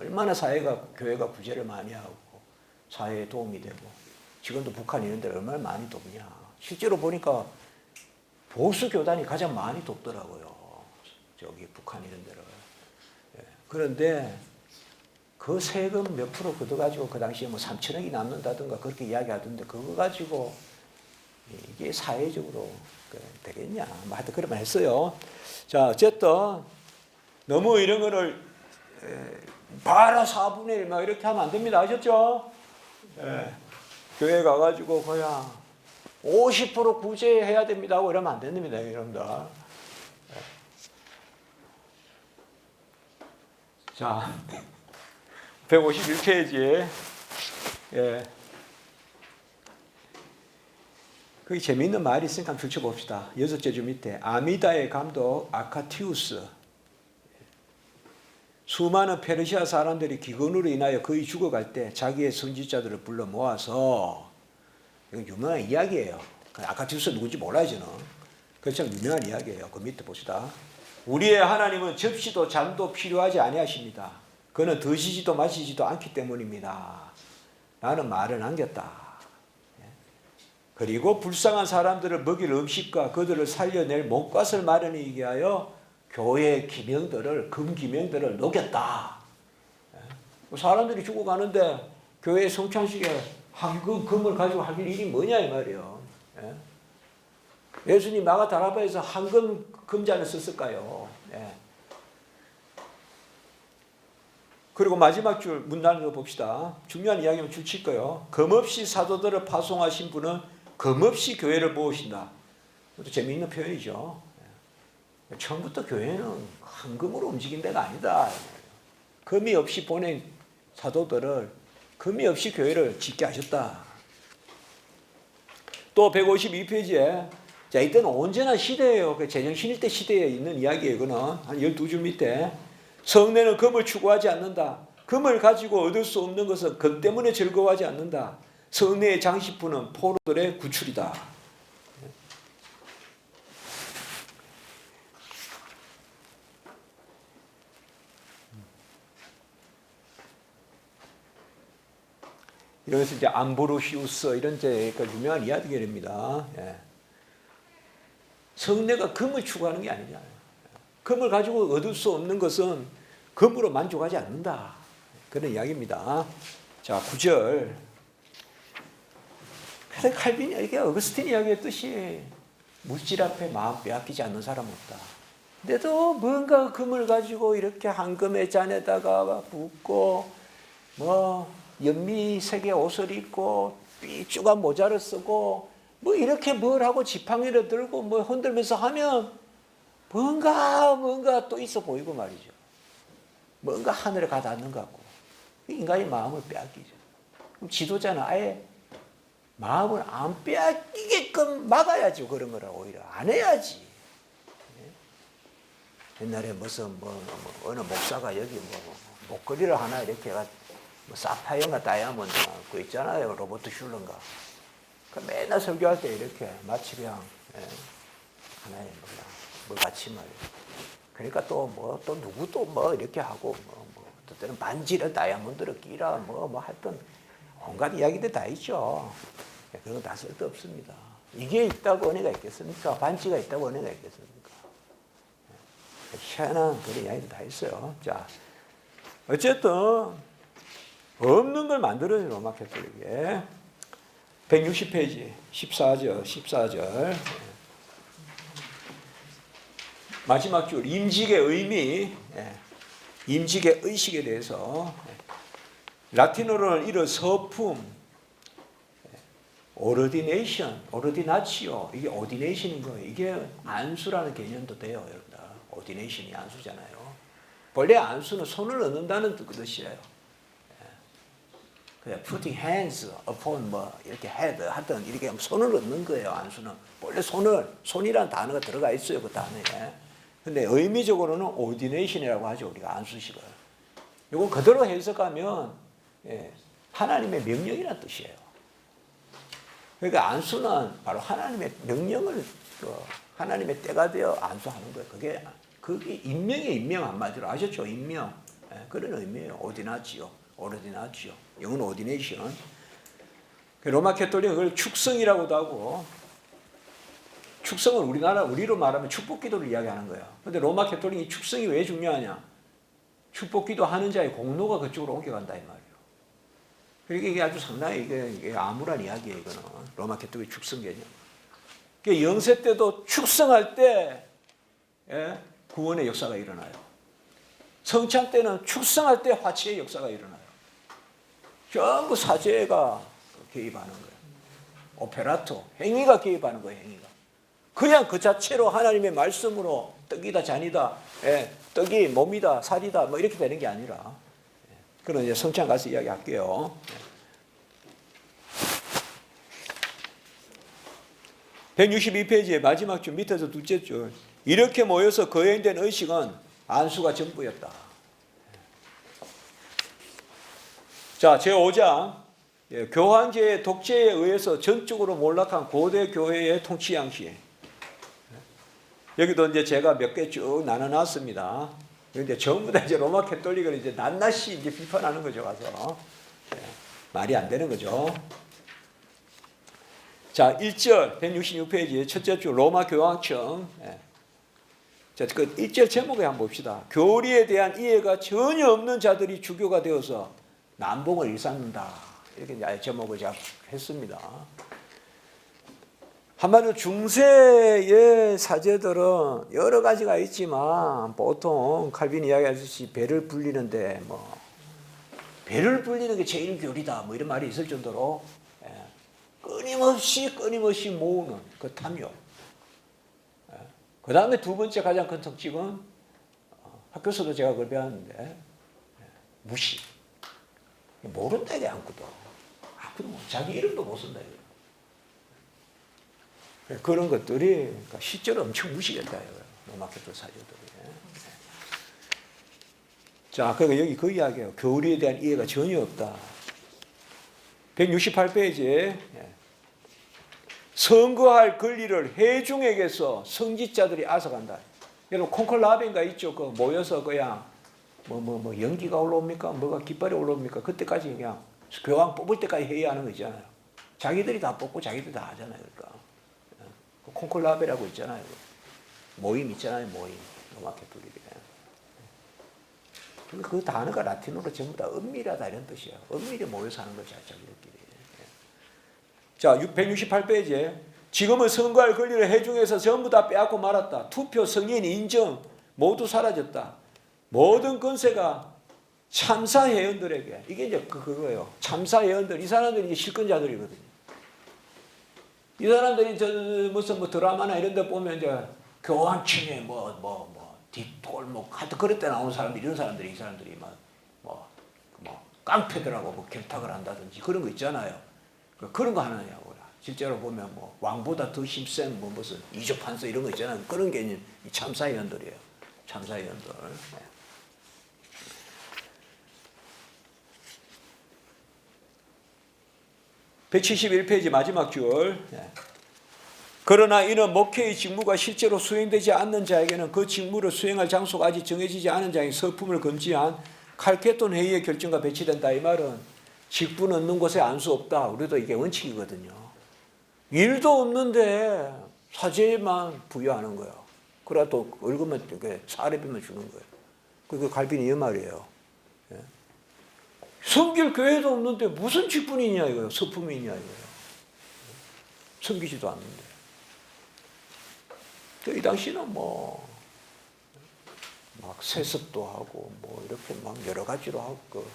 얼마나 교회가 구제를 많이 하고 사회에 도움이 되고 지금도 북한 이런 데를 얼마나 많이 돕냐. 실제로 보니까 보수 교단이 가장 많이 돕더라고요. 저기 북한 이런 데를. 그런데 그 세금 몇 프로 걷어가지고 그 당시에 뭐 3천억이 남는다든가 그렇게 이야기하던데 그거 가지고 이게 사회적으로 되겠냐. 뭐 하여튼 그런 말 했어요. 자, 어쨌든 너무 이런 거를 봐라 4분의 1 막 이렇게 하면 안 됩니다. 아셨죠? 교회 가가지고 그냥 50% 구제해야 됩니다 하고 이러면 안 됩니다. 여러분들. 자, 151페이지에 거기 재미있는 말이 있으니까 한번 펼쳐봅시다. 6째 줄 밑에 아미다의 감독 아카티우스 수많은 페르시아 사람들이 기근으로 인하여 거의 죽어갈 때 자기의 선지자들을 불러 모아서 이건 유명한 이야기예요. 아카티우스 누군지 몰라요 저는. 그렇죠. 유명한 이야기예요. 그 밑에 봅시다. 우리의 하나님은 접시도 잔도 필요하지 아니하십니다. 그는 드시지도 마시지도 않기 때문입니다. 라는 말을 남겼다. 그리고 불쌍한 사람들을 먹일 음식과 그들을 살려낼 몸값을 마련하기 위하여 교회 기명들을 금기명들을 녹였다. 사람들이 죽어가는데 교회 성찬식에 황금을 가지고 할 일이 뭐냐 이 말이에요. 예수님 마가다라바에서 황금 금잔을 썼을까요? 그리고 마지막 줄 문단으로 봅시다. 중요한 이야기면 줄 칠 거예요. 금없이 사도들을 파송하신 분은 금없이 교회를 모으신다. 이것도 재미있는 표현이죠. 처음부터 교회는 헌금으로 움직인 데가 아니다. 금이 없이 보낸 사도들을 금이 없이 교회를 짓게 하셨다. 또 152페이지에 자, 이때는 온전한 시대예요. 제정신일 때 시대에 있는 이야기예요. 이거는 한 12줄 밑에 성내는 금을 추구하지 않는다. 금을 가지고 얻을 수 없는 것은 금 때문에 즐거워하지 않는다. 성내의 장식품은 포로들의 구출이다. 이러면서 이제 암브로시우스 이런 제 유명한 이야기입니다. 예. 성내가 금을 추구하는 게 아니잖아요. 금을 가지고 얻을 수 없는 것은 금으로 만족하지 않는다. 그런 이야기입니다. 자, 9절. 그래서 칼빈이 이게 어거스틴 이야기했듯이 물질 앞에 마음 빼앗기지 않는 사람 없다. 근데도 뭔가 금을 가지고 이렇게 황금의 잔에다가 붓고 뭐 연미색의 옷을 입고 삐죽한 모자를 쓰고 뭐 이렇게 뭘 하고 지팡이를 들고 뭐 흔들면서 하면 뭔가 또 있어 보이고 말이죠. 뭔가 하늘에 가 닿는 것 같고 인간의 마음을 빼앗기죠. 그럼 지도자는 아예 마음을 안 빼앗기게끔 막아야죠. 그런 거라 오히려 안 해야지. 옛날에 무슨 어느 목사가 여기 목걸이를 하나 이렇게 해가지고 사파이어나 다이아몬드 그 있잖아요. 로버트 슐러인가. 그 맨날 설교할 때 이렇게 마치 그냥 하나의 뭐 같이 말이에요. 그러니까 또 누구 또 뭐 이렇게 하고 또 때는 반지를 다이아몬드를 끼라 뭐 하여튼 온갖 이야기들 다 있죠. 그런 거 다 쓸데없습니다. 이게 있다고 은혜가 있겠습니까? 반지가 있다고 은혜가 있겠습니까? 희한한 그런 이야기도 다 있어요. 자, 어쨌든 없는 걸 만들어요. 로마 캐톨릭에 160페이지 14절 마지막 줄 임직의 의미, 임직의 의식에 대해서 라틴어로는 이런 서품, 오르디나치오 이게 오디네이션인 거예요. 이게 안수라는 개념도 돼요, 여러분들. 오디네이션이 안수잖아요. 본래 안수는 손을 얻는다는 뜻이에요. 그냥 putting hands upon 뭐 이렇게 head 하든 이렇게 손을 얻는 거예요. 안수는 원래 손이라는 단어가 들어가 있어요, 그 단어에. 근데 의미적으로는 ordination이라고 하죠, 우리가 안수식을. 이거 그대로 해석하면 하나님의 명령이라는 뜻이에요. 그러니까 안수는 바로 하나님의 명령을 하나님의 때가 되어 안수하는 거예요. 그게 임명의 임명 한마디로 아셨죠? 임명. 그런 의미예요. 오르디나치오. 영어는 오디네이션. 로마 캐톨릭은 그걸 축성이라고도 하고, 축성은 우리로 말하면 축복기도를 이야기하는 거예요. 그런데 로마 캐톨릭이 축성이 왜 중요하냐? 축복기도 하는 자의 공로가 그쪽으로 옮겨간다 이 말이에요. 그러니까 이게 아주 상당히 이게 암울한 이야기예요. 이거는 로마 캐톨릭 축성 개념. 그러니까 영세 때도 축성할 때 구원의 역사가 일어나요. 성찬 때는 축성할 때 화치의 역사가 일어나요. 전부 사제가 개입하는 거예요. 오페라토, 행위가 개입하는 거예요. 행위가. 그냥 그 자체로 하나님의 말씀으로 떡이다 잔이다, 떡이 몸이다 살이다 뭐 이렇게 되는 게 아니라, 그런 이제 성찬 가서 이야기할게요. 162페이지의 마지막 줄 밑에서 둘째 줄. 이렇게 모여서 거행된 의식은 안수가 전부였다. 자, 제5장 교황제의 독재에 의해서 전적으로 몰락한 고대 교회의 통치 양식. 여기도 이제 제가 몇 개 쭉 나눠놨습니다. 그런데 전부 다 이제 로마 캐톨릭을 이제 낱낱이 이제 비판하는 거죠, 가서. 말이 안 되는 거죠. 자, 1절 166페이지 첫째 줄 로마 교황청. 자, 그 1절 제목에 한번 봅시다. 교리에 대한 이해가 전혀 없는 자들이 주교가 되어서 남봉을 일삼는다. 이렇게 제목을 제가 했습니다. 한마디로 중세의 사제들은 여러 가지가 있지만 보통 칼빈 이야기하듯이 배를 불리는데 뭐 배를 불리는 게 제일 교리다. 뭐 이런 말이 있을 정도로 끊임없이 모으는 그 탐욕. 그 다음에 두 번째 가장 큰 특징은 학교에서도 제가 그걸 배웠는데 무시. 모른다 이게 아무것도. 자기 이름도 못 쓴다 이거. 그런 것들이 그러니까 실제로 엄청 무시했다 이거예요. 로마교토 사제들이. 자, 그러니까 여기 그 이야기예요. 교리에 대한 이해가 전혀 없다. 168페이지에 선거할 권리를 회중에게서 성직자들이 앗아간다. 여러분 콘클라베인가 있죠. 그 모여서 그냥 뭐 연기가 올라옵니까? 뭐가 깃발이 올라옵니까? 그때까지 그냥 교황 뽑을 때까지 회의하는 거 있잖아요. 자기들이 다 뽑고 자기들이 다 하잖아요. 그러니까 콘클라베라고 있잖아요. 모임 있잖아요. 모임. 로마캐톨릭에. 그 단어가 라틴어로 전부 다 은밀하다 이런 뜻이에요. 은밀히 모여서 하는 거죠. 자기들끼리. 자, 168페이지에 지금은 선거할 권리를 회중에서 전부 다 빼앗고 말았다. 투표, 승인, 인정 모두 사라졌다. 모든 권세가 참사회원들에게. 이게 이제 그거예요. 참사회원들. 이 사람들이 이제 실권자들이거든요. 이 사람들이 무슨 드라마나 이런 데 보면 이제 교황청에 뒷골목 하여튼 그럴 때 나오는 사람들 이런 사람들이 이 사람들이 깡패들하고 결탁을 한다든지 그런 거 있잖아요. 그런 거 하느냐고. 실제로 보면 왕보다 더 힘센 무슨 이조판서 이런 거 있잖아요. 그런 게 이 참사위원들이에요. 참사위원들. 171페이지 마지막 줄. 그러나 이는 목회의 직무가 실제로 수행되지 않는 자에게는 그 직무를 수행할 장소가 아직 정해지지 않은 자에게 서품을 금지한 칼케톤 회의의 결정과 배치된다. 이 말은 직분 없는 곳에 안수 없다. 우리도 이게 원칙이거든요. 일도 없는데 사제만 부여하는 거예요. 그래도 월급만 사례비만 주는 거예요. 그 갈빈이 이 말이에요. 섬길 교회도 없는데 무슨 직분이 있냐 이거예요. 서품이 있냐 이거예요. 섬기지도 않는데. 이 당시는 막 세습도 하고 이렇게 막 여러 가지로 하고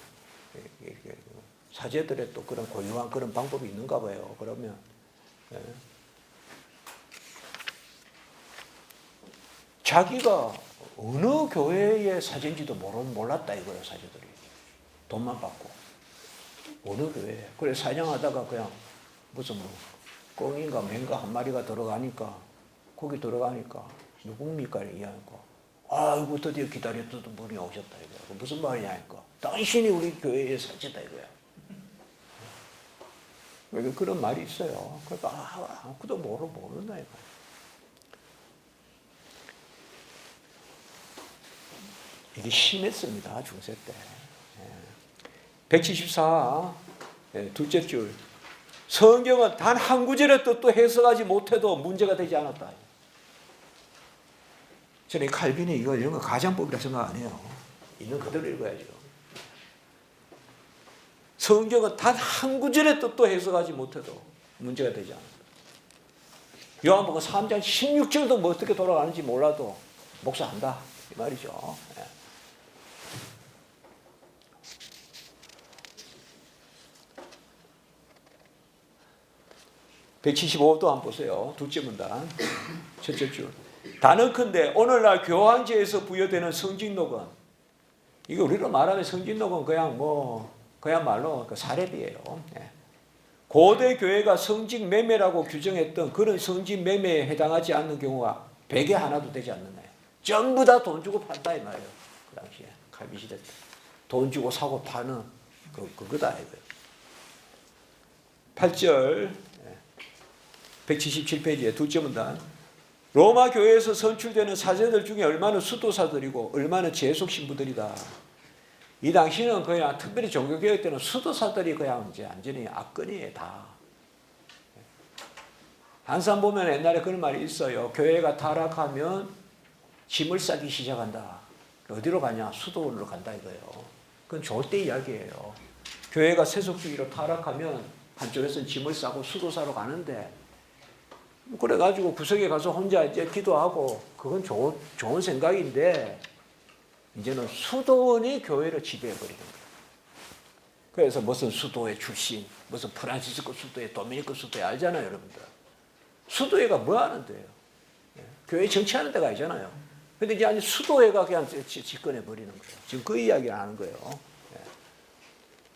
사제들의 또 그런 고유한 그런 방법이 있는가 봐요. 그러면 자기가 어느 교회의 사제인지도 몰랐다 이거예요. 사제들이 돈만 받고 어느 교회. 그래 사냥하다가 그냥 무슨 꽁인가 맹가 한 마리가 들어가니까 거기 들어가니까 누굽니까 이하니까 아이고 드디어 기다렸던 분이 오셨다 이거야. 무슨 말이냐니까 당신이 우리 교회의 사제다 이거야. 그런 말이 있어요. 그러니까 아무것도 모른다 이거야. 이게 심했습니다. 중세 때. 174 둘째 줄. 성경은 단 한 구절의 뜻도 해석하지 못해도 문제가 되지 않았다. 저는 칼빈이 이런 거 가장법이라 생각 안 해요. 있는 그대로 읽어야죠. 성경은 단 한 구절의 뜻도 해석하지 못해도 문제가 되지 않았다. 요한복음 3장 16절도 어떻게 돌아가는지 몰라도 목사한다. 이 말이죠. 175도 한번 보세요. 둘째 문단. 첫째 줄. 단언컨대 오늘날 교황제에서 부여되는 성직록은 이거 우리로 말하면 성직록은 그야말로 사례비예요. 고대 교회가 성직 매매라고 규정했던 그런 성직 매매에 해당하지 않는 경우가 100에 하나도 되지 않는 거예요. 전부 다 돈 주고 판다 이 말이에요. 그 당시에 칼빈 시대 때 돈 주고 사고 파는 그거다 이거예요. 8절 177페이지에 둘째 문단. 로마 교회에서 선출되는 사제들 중에 얼마는 수도사들이고 얼마는 제속 신부들이다. 이 당시는 그냥 특별히 종교개혁 때는 수도사들이 그냥 이제 완전히 악건이에요 다. 항상 보면 옛날에 그런 말이 있어요. 교회가 타락하면 짐을 싸기 시작한다. 어디로 가냐? 수도원으로 간다 이거예요. 그건 좋을 때 이야기예요. 교회가 세속주의로 타락하면 한쪽에서는 짐을 싸고 수도사로 가는데 그래가지고 구석에 가서 혼자 이제 기도하고 그건 좋은 생각인데 이제는 수도원이 교회를 지배해버리는 거예요. 그래서 무슨 수도회 출신, 무슨 프란시스코 수도회, 도미니크 수도회 알잖아요, 여러분들. 수도회가 뭐 하는데요? 교회 정치하는 데가 아니잖아요. 근데 이제 아니 수도회가 그냥 집권해 버리는 거예요. 지금 그 이야기를 하는 거예요.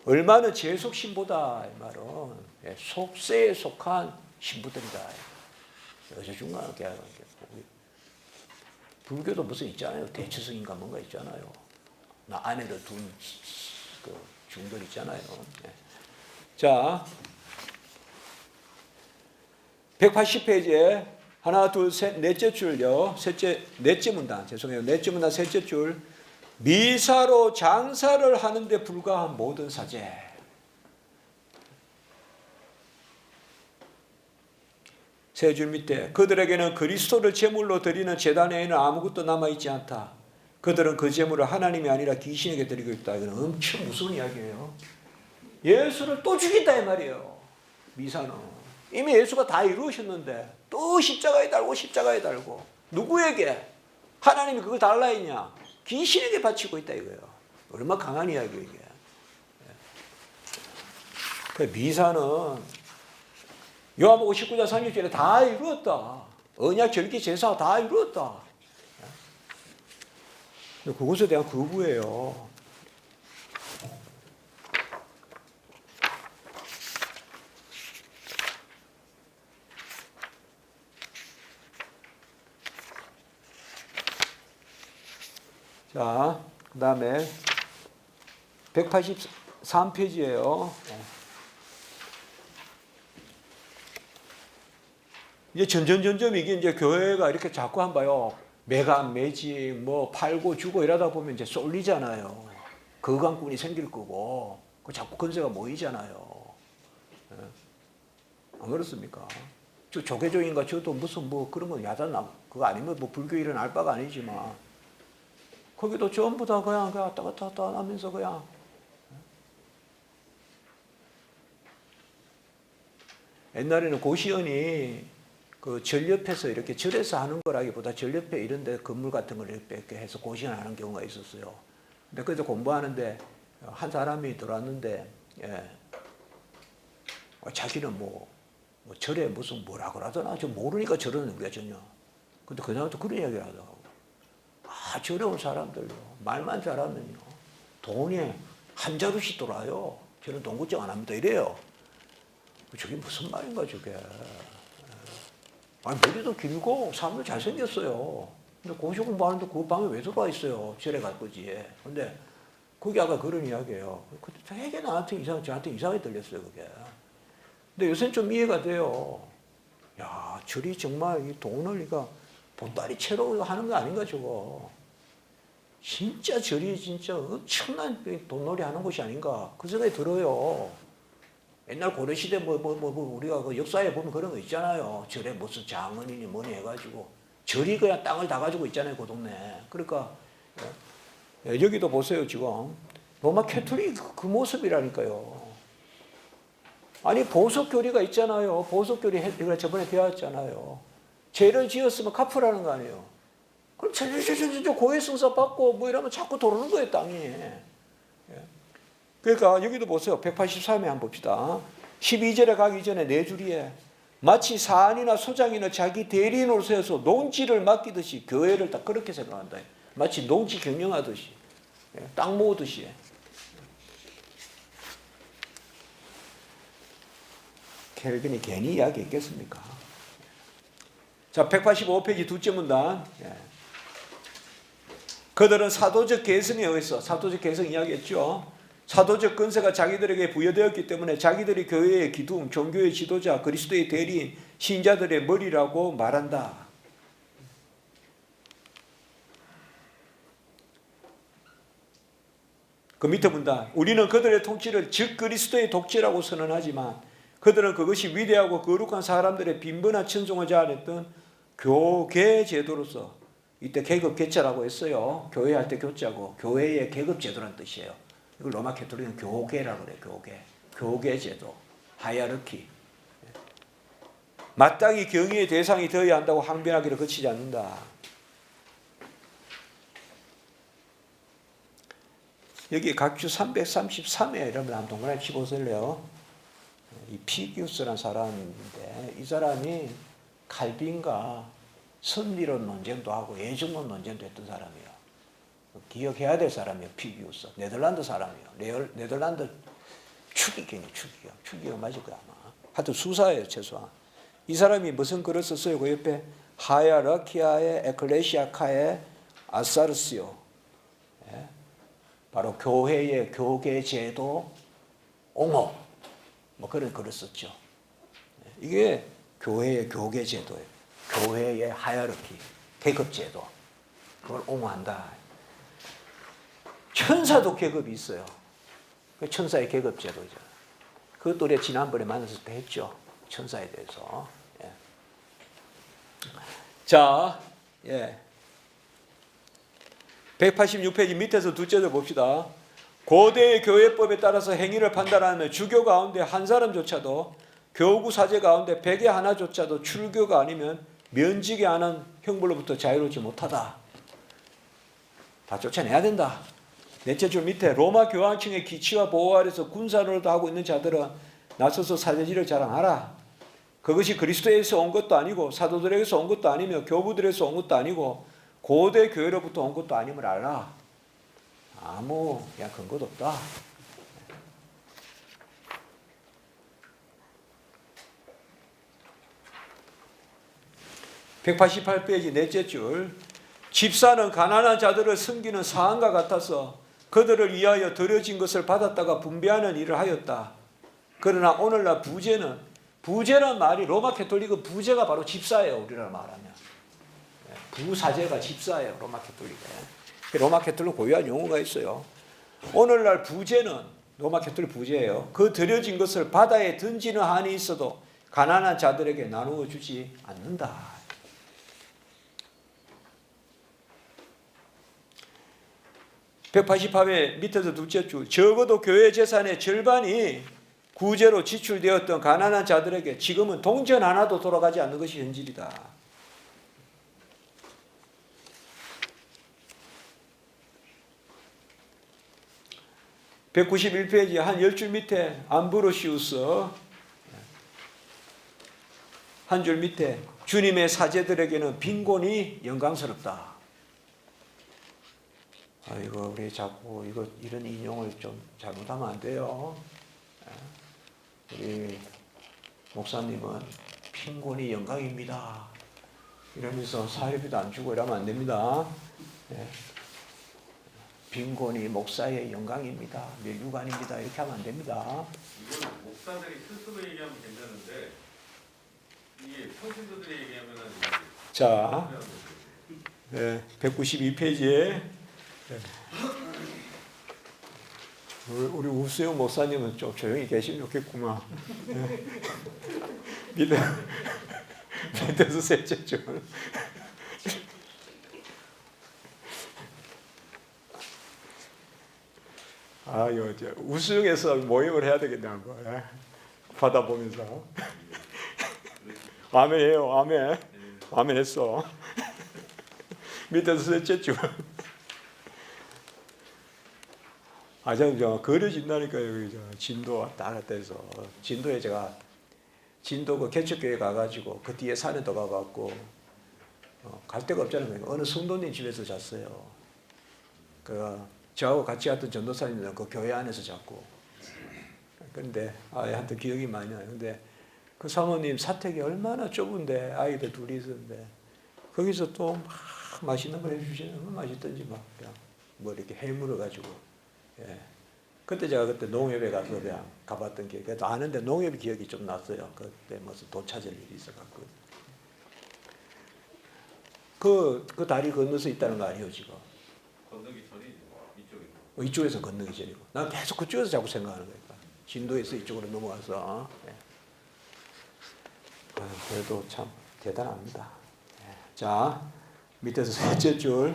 얼마나 제속 신부다 이 말은 속세에 속한 신부들이다. 여자 중간하게 하는 게 불교도 무슨 있잖아요. 대처성인가 뭔가 있잖아요. 나 아내를 둔 그 중들 있잖아요. 자, 180페이지에 하나, 둘, 셋, 넷째 줄요. 넷째 문단, 죄송해요. 넷째 문단, 셋째 줄. 미사로 장사를 하는데 불과한 모든 사제. 세 줄 밑에 그들에게는 그리스도를 제물로 드리는 제단 외에는 아무것도 남아있지 않다. 그들은 그 제물을 하나님이 아니라 귀신에게 드리고 있다. 이건 엄청 무서운 이야기예요. 예수를 또 죽인다 이 말이에요. 미사는 이미 예수가 다 이루셨는데 또 십자가에 달고 누구에게? 하나님이 그걸 달라 했냐? 귀신에게 바치고 있다 이거예요. 얼마나 강한 이야기예요 이게. 그 미사는 요한복음 19장 30절에 다 이루었다. 언약 절기 제사 다 이루었다. 그것에 대한 거부예요. 자, 그 다음에 183페이지예요. 이제 점점 이게 이제 교회가 이렇게 자꾸 한 봐요. 매간, 매직, 뭐 팔고 주고 이러다 보면 이제 쏠리잖아요. 거강꾼이 생길 거고, 그 자꾸 건세가 모이잖아요. 안 그렇습니까? 저 조계종인가 저도 무슨 뭐 그런 건 야단 그거 아니면 뭐 불교 일은 알 바가 아니지만, 거기도 전부 다 그냥 왔다 갔다 하면서 그냥. 옛날에는 고시원이 그 절 옆에서 이렇게 절에서 하는 거라기보다 절 옆에 이런 데 건물 같은 걸 이렇게 해서 고시원 하는 경우가 있었어요. 근데 그래서 공부하는데 한 사람이 들어왔는데, 자기는 뭐 절에 무슨 뭐라 그러더나? 저 모르니까 저러는 거야, 전혀. 근데 그 사람도 그런 이야기를 하더라고. 절에 온 사람들요. 말만 잘하면요. 돈이 한 자루씩 돌아요. 저는 돈 걱정 안 합니다. 이래요. 저게 무슨 말인가, 저게. 아니, 머리도 길고 사람도 잘생겼어요. 근데 고시 공부하는데 그 방에 왜 들어와 있어요? 절에 갈 거지. 근데 그게 아까 그런 이야기예요. 되게 저한테 이상하게 들렸어요, 그게. 근데 요새는 좀 이해가 돼요. 야, 절이 정말 이 돈을 이거 보따리 채로 하는 거 아닌가, 저거. 진짜 절이 진짜 엄청난 돈놀이 하는 곳이 아닌가. 그 생각이 들어요. 옛날 고려시대 우리가 그 역사에 보면 그런 거 있잖아요. 절에 무슨 장언이니 뭐니 해가지고 절이 그냥 땅을 다 가지고 있잖아요, 그 동네. 그러니까 여기도 보세요, 지금 로마 캐톨릭 그 모습이라니까요. 아니 보석교리가 있잖아요. 보석교리 우리가 저번에 배웠잖아요. 죄를 지었으면 갚으라는 거 아니에요. 그럼 저 고해성사 받고 뭐 이러면 자꾸 도르는 거예요, 땅이. 그러니까 여기도 보세요. 183에 한번 봅시다. 12절에 가기 전에 네 줄이에 마치 사안이나 소장이나 자기 대리인으로 세워서 농지를 맡기듯이 교회를 다 그렇게 생각한다. 마치 농지 경영하듯이, 땅 모으듯이. 켈빈이 괜히 이야기했겠습니까? 자, 185페이지 두째 문단. 그들은 사도적 계승에 의해서, 사도적 계승 이야기했죠. 사도적 권세가 자기들에게 부여되었기 때문에 자기들이 교회의 기둥, 종교의 지도자, 그리스도의 대리인, 신자들의 머리라고 말한다. 그 밑에 문단. 우리는 그들의 통치를 즉 그리스도의 독재라고 선언하지만 그들은 그것이 위대하고 거룩한 사람들의 빈번한 천송을 자아냈던 교계 제도로서, 이때 계급 개체라고 했어요. 교회할 때 교자고 교회의 계급 제도라는 뜻이에요. 이걸 로마 캐톨릭은 교계라고 그래요. 교계 제도, 하이아르키. 마땅히 경의의 대상이 되어야 한다고 항변하기를 그치지 않는다. 여기 각주 333회 이러면 한 동그라미 치보실래요? 이 피기우스라는 사람인데 이 사람이 칼빈과 선리론 논쟁도 하고 예정론 논쟁도 했던 사람이에요. 기억해야 될 사람이에요. 피기우스. 네덜란드 사람이에요. 네덜란드 추기경 맞을 거야 아마. 하여튼 수사예요 최소한. 이 사람이 무슨 글을 썼어요? 그 옆에 하야르키아의 에클레시아카의 아사르시오. 예? 바로 교회의 교계제도 옹호 뭐 그런 글을 썼죠. 이게 교회의 교계제도예요. 교회의 하야르키 계급제도 그걸 옹호한다. 천사도 계급이 있어요. 그 천사의 계급제도죠. 그것도 우리가 지난번에 만나서 했죠. 천사에 대해서. 예. 자, 예. 186페이지 밑에서 둘째도 봅시다. 고대의 교회법에 따라서 행위를 판단하면 주교 가운데 한 사람조차도 교구 사제 가운데 100의 하나조차도 출교가 아니면 면직이 하는 형벌로부터 자유롭지 못하다. 다 쫓아내야 된다. 넷째 줄 밑에 로마 교황청의 기치와 보호 아래서 군사노릇도 하고 있는 자들은 나서서 사제지를 자랑하라. 그것이 그리스도에서 온 것도 아니고 사도들에게서 온 것도 아니며 교부들에서 온 것도 아니고 고대 교회로부터 온 것도 아님을 알라. 아무 그냥 근거도 없다. 188페이지 넷째 줄. 집사는 가난한 자들을 섬기는 사항과 같아서 그들을 위하여 드려진 것을 받았다가 분배하는 일을 하였다. 그러나 오늘날 부제란 말이 로마 캐톨릭은 부제가 바로 집사예요. 우리나라 말하면. 부사제가 집사예요. 로마 캐톨릭에. 로마 캐톨릭 고유한 용어가 있어요. 오늘날 부제는 로마 캐톨릭 부제예요. 그 드려진 것을 바다에 던지는 한이 있어도 가난한 자들에게 나누어 주지 않는다. 188회 밑에서 둘째 줄. 적어도 교회 재산의 절반이 구제로 지출되었던 가난한 자들에게 지금은 동전 하나도 돌아가지 않는 것이 현실이다. (191페이지) 한 10줄 밑에 암브로시우스 한 줄 밑에 주님의 사제들에게는 빈곤이 영광스럽다. 이거 우리 자꾸 이런 인용을 좀 잘못하면 안 돼요. 우리 목사님은 빈곤이 영광입니다. 이러면서 사회비도 안 주고 이러면 안 됩니다. 빈곤이 목사의 영광입니다. 멸류관입니다. 이렇게 하면 안 됩니다. 이건 목사들이 스스로 얘기하면 괜찮은데 이게 평신도들이 얘기하면 자, 192페이지에 우리 우수영 목사님은 좀 조용히 계시면 좋겠구만. 밑에서 셋째 줄. 이거 우수영에서 모임을 해야 되겠다는 거야. 받아보면서. 아멘해요. 아멘. 아멘 했어. 밑에서 셋째 줄. 제가 그려진다니까요. 진도 왔다 갔다 해서. 진도에 제가 진도 그 개척교회 가가지고 그 뒤에 산에 더 가갖고 갈 데가 없잖아요. 어느 성도님 집에서 잤어요. 저하고 같이 갔던 전도사님들은 그 교회 안에서 잤고. 그런데 한테 기억이 많이 나요. 근데 그 사모님 사택이 얼마나 좁은데 아이들 둘이 있었는데 거기서 또 막 맛있는 걸 해주시는 얼마나 맛있던지 막 그냥 뭐 이렇게 해물어 가지고. 그때 제가 농협에 가서 그냥 가봤던 기억이. 그래도 아는데 농협 기억이 좀 났어요. 그때 무슨 돈 찾을 일이 있어갖고. 그 다리 건너서 있다는 거 아니에요 지금? 건너기 전이 이쪽에. 이쪽에서 건너기 전이고. 난 계속 그쪽에서 자꾸 생각하는 거니까. 진도에서 이쪽으로 넘어가서. 그래도 참 대단합니다. 자, 밑에서 셋째 줄.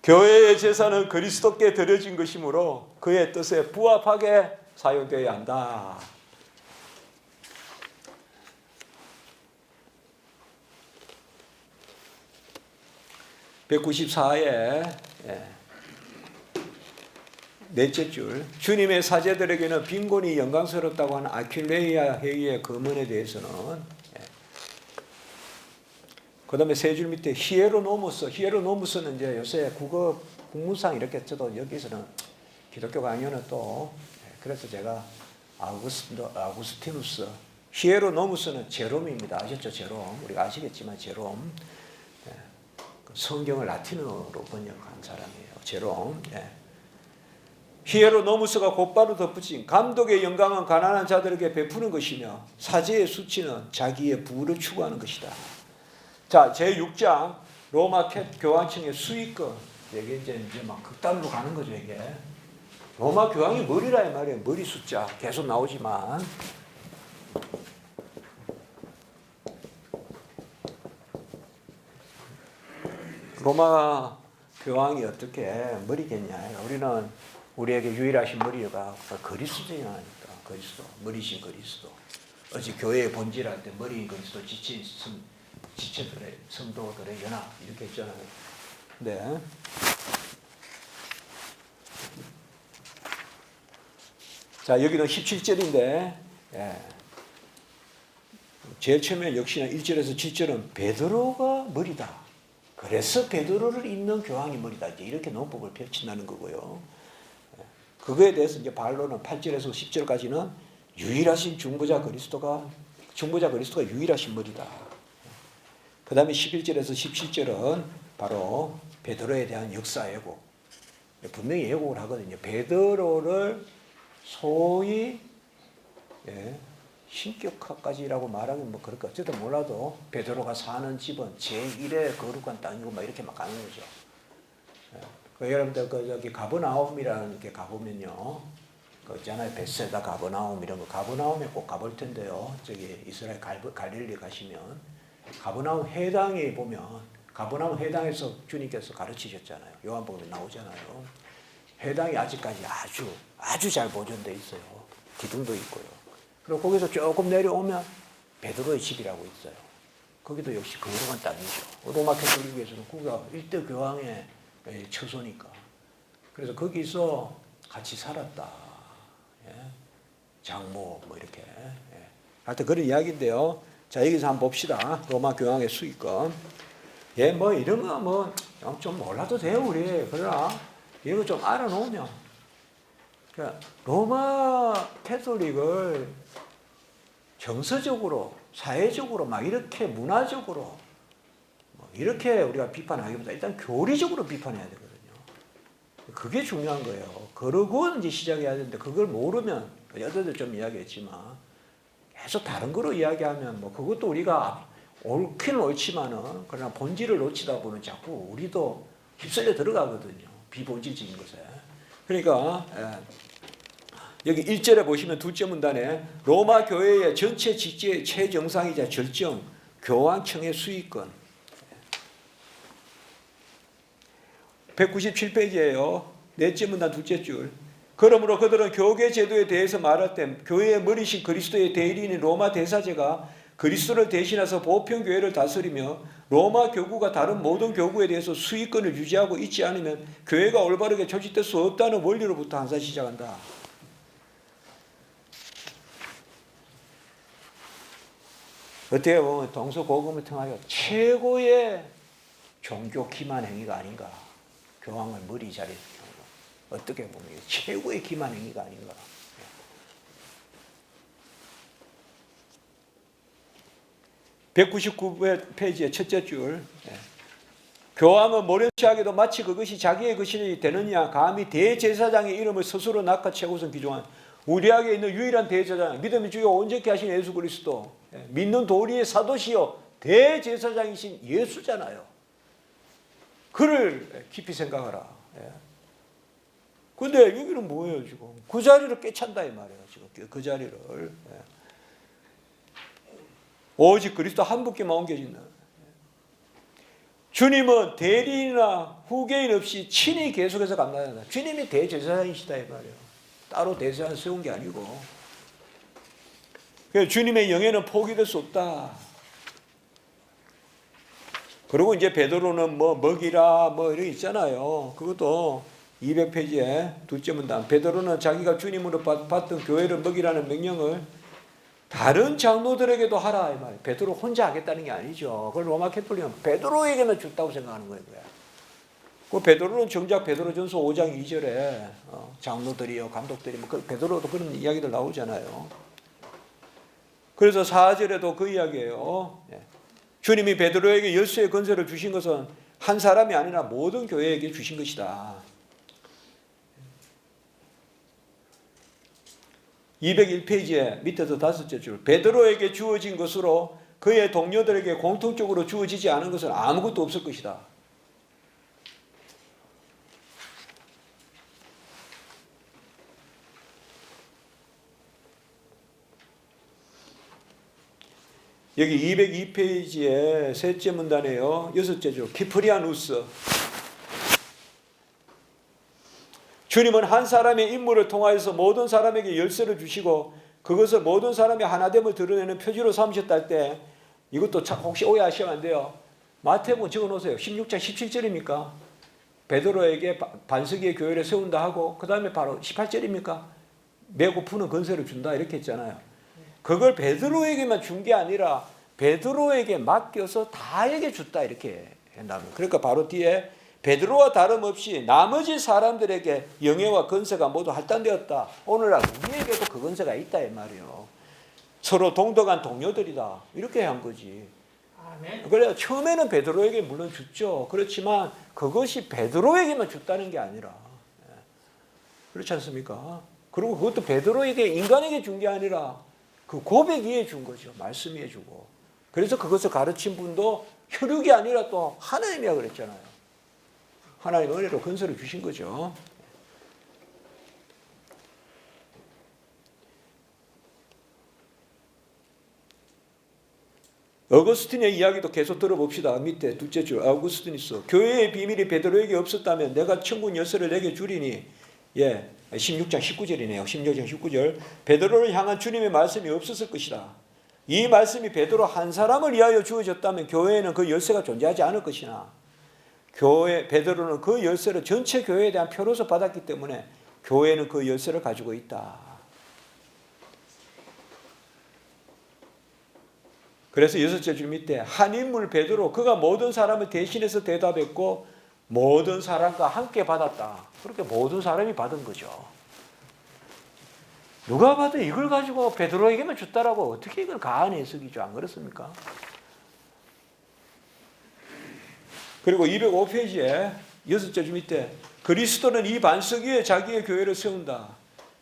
교회의 제사는 그리스도께 드려진 것이므로 그의 뜻에 부합하게 사용되어야 한다. (194회) 넷째 줄, 주님의 사제들에게는 빈곤이 영광스럽다고 하는 아킬레이아 회의의 검언에 대해서는, 그 다음에 세 줄 밑에 히에로노무스는 이제 요새 국어 국문상 이렇게 써도 여기서는 기독교 강연은 또, 그래서 제가 아우구스티누스, 히에로노무스는 제롬입니다. 아셨죠? 제롬. 우리가 아시겠지만 제롬. 성경을 라틴어로 번역한 사람이에요. 제롬. 히에로노무스가 곧바로 덧붙인 감독의 영광은 가난한 자들에게 베푸는 것이며 사제의 수치는 자기의 부를 추구하는 것이다. 자, 제6장 로마 교황청의 수익권. 이게 이제 막 극단으로 가는 거죠, 이게. 로마 교황이 머리라 이 말이에요. 머리 숫자 계속 나오지만. 로마 교황이 어떻게 머리겠냐. 우리는 우리에게 유일하신 머리가 그리스도니까. 그리스도, 머리신 그리스도. 어제 교회의 본질할 때 머리인 그리스도, 지체들의 성도들의 연합 이렇게 했잖아요. 네. 자, 여기는 17절인데, 제일 처음에 역시나 1절에서 7절은 베드로가 머리다. 그래서 베드로를 잇는 교황이 머리다. 이제 이렇게 논법을 펼친다는 거고요. 그거에 대해서 이제 반론은 8절에서 10절까지는 유일하신 중보자 그리스도가 유일하신 머리다. 그 다음에 11절에서 17절은 바로 베드로에 대한 역사 왜곡. 분명히 왜곡을 하거든요. 베드로를 소위 신격화까지라고 말하면 뭐 그럴까 어쨌든 몰라도 베드로가 사는 집은 제1의 거룩한 땅이고 막 이렇게 막 가는 거죠. 여러분들 저기 가버나움이라는 게 가보면요, 그 있잖아요, 베세다 가버나움 이런 거. 가버나움에 꼭 가볼 텐데요. 저기 이스라엘 갈릴리 가시면 가버나움 회당에 보면 가버나움 회당에서 주님께서 가르치셨잖아요. 요한복음에 나오잖아요. 회당이 아직까지 아주 잘 보존돼 있어요. 기둥도 있고요. 그리고 거기서 조금 내려오면 베드로의 집이라고 있어요. 거기도 역시 거룩한 땅이죠. 로마 캐톨릭에서는 거기가 일대 교황의 처소니까. 그래서 거기서 같이 살았다. 장모 뭐 이렇게. 하여튼 그런 이야기인데요. 자, 여기서 한번 봅시다. 로마 교황의 수익권. 뭐 이런 거 뭐 좀 몰라도 돼요, 우리. 그러나 이런 거 좀 알아놓으면. 그러니까 로마 캐톨릭을 정서적으로, 사회적으로 막 이렇게 문화적으로 뭐 이렇게 우리가 비판하기보다 일단 교리적으로 비판해야 되거든요. 그게 중요한 거예요. 그러고 이제 시작해야 되는데 그걸 모르면 여자들 좀 이야기했지만 계속 다른 거로 이야기하면 뭐 그것도 우리가 옳긴 옳지만은 그러나 본질을 놓치다 보면 자꾸 우리도 휩쓸려 들어가거든요. 비본질적인 것에. 그러니까 여기 1절에 보시면 둘째 문단에 로마 교회의 전체 직제의 최정상이자 절정 교황청의 수익권 197페이지예요. 넷째 문단 둘째 줄. 그러므로 그들은 교계 제도에 대해서 말할 때 교회의 머리신 그리스도의 대리인인 로마 대사제가 그리스도를 대신해서 보편교회를 다스리며 로마 교구가 다른 모든 교구에 대해서 수익권을 유지하고 있지 않으면 교회가 올바르게 조직될 수 없다는 원리로부터 항상 시작한다. 어떻게 보면 동서고금을 통하여 최고의 종교 기만 행위가 아닌가. 교황을 머리 자리에 세우는 어떻게 보면 최고의 기만 행위가 아닌가. 네. 199페이지의 첫째 줄. 교황은 모렴치하게도 마치 그것이 자기의 것이 되느냐 감히 대제사장의 이름을 스스로 낚아채고선 기종한 우리에게 있는 유일한 대제사장 믿음의 주요 온전케 하신 예수 그리스도 믿는 도리의 사도시요 대제사장이신 예수잖아요. 그를 깊이 생각하라. 근데 여기는 뭐예요 지금? 그 자리를 꿰찬다 이 말이에요 지금 그 자리를. 오직 그리스도 한 분께만 옮겨진다. 주님은 대리인이나 후계인 없이 친히 계속해서 감당한다. 주님이 대제사장이시다 이 말이에요. 따로 대제사장 세운 게 아니고. 그래서 주님의 영예는 포기될 수 없다. 그리고 이제 베드로는 뭐 먹이라 뭐 이런 있잖아요. 그것도 200페이지에 둘째 문단. 베드로는 자기가 주님으로 받던 교회를 먹이라는 명령을 다른 장로들에게도 하라 이 말이에요. 베드로 혼자 하겠다는 게 아니죠. 그걸 로마 캐톨릭은 베드로에게만 줬다고 생각하는 거예요. 그 베드로는 정작 베드로전서 5장 2절에 장로들이요 감독들이 그 베드로도 그런 이야기들 나오잖아요. 그래서 4절에도 그 이야기예요. 주님이 베드로에게 열쇠의 권세를 주신 것은 한 사람이 아니라 모든 교회에게 주신 것이다. 201페이지에 밑에서 5째 줄. 베드로에게 주어진 것으로 그의 동료들에게 공통적으로 주어지지 않은 것은 아무것도 없을 것이다. 여기 202페이지에 셋째 문단에요. 6째 줄. 키프리아누스. 주님은 한 사람의 인물을 통하여서 모든 사람에게 열쇠를 주시고 그것을 모든 사람의 하나됨을 드러내는 표지로 삼으셨다 할 때 이것도 혹시 오해하시면 안 돼요. 마태복음 적어놓으세요. 16장 17절입니까? 베드로에게 반석의 교회를 세운다 하고 그 다음에 바로 18절입니까? 메고 푸는 권세를 준다 이렇게 했잖아요. 그걸 베드로에게만 준 게 아니라 베드로에게 맡겨서 다에게 줬다 이렇게 한다는 거예요. 그러니까 바로 뒤에 베드로와 다름없이 나머지 사람들에게 영예와 권세가 모두 할당되었다. 오늘날 우리에게도 그 권세가 있다 이 말이에요. 서로 동등한 동료들이다. 이렇게 한 거지. 아멘. 그래 처음에는 베드로에게 물론 줬죠. 그렇지만 그것이 베드로에게만 줬다는 게 아니라 그렇지 않습니까? 그리고 그것도 베드로에게 인간에게 준 게 아니라 그 고백 위에 준 거죠. 말씀 위에 주고. 그래서 그것을 가르친 분도 혈육이 아니라 또 하나님이라 그랬잖아요. 하나님 은혜로 권세를 주신 거죠. 어거스틴의 이야기도 계속 들어봅시다. 밑에 둘째 줄 아우구스티누스. 교회의 비밀이 베드로에게 없었다면 내가 천국 열쇠를 내게 주리니 16장 19절이네요. 16장 19절. 베드로를 향한 주님의 말씀이 없었을 것이다. 이 말씀이 베드로 한 사람을 위하여 주어졌다면 교회에는 그 열쇠가 존재하지 않을 것이나 베드로는 그 열쇠를 전체 교회에 대한 표로서 받았기 때문에 교회는 그 열쇠를 가지고 있다. 그래서 6째 줄 밑에 한 인물 베드로 그가 모든 사람을 대신해서 대답했고 모든 사람과 함께 받았다. 그렇게 모든 사람이 받은 거죠. 누가 봐도 이걸 가지고 베드로에게만 줬다라고 어떻게 이걸 가한 해석이죠. 안 그렇습니까? 그리고 205페이지에 6째 줄 밑에 그리스도는 이 반석 위에 자기의 교회를 세운다.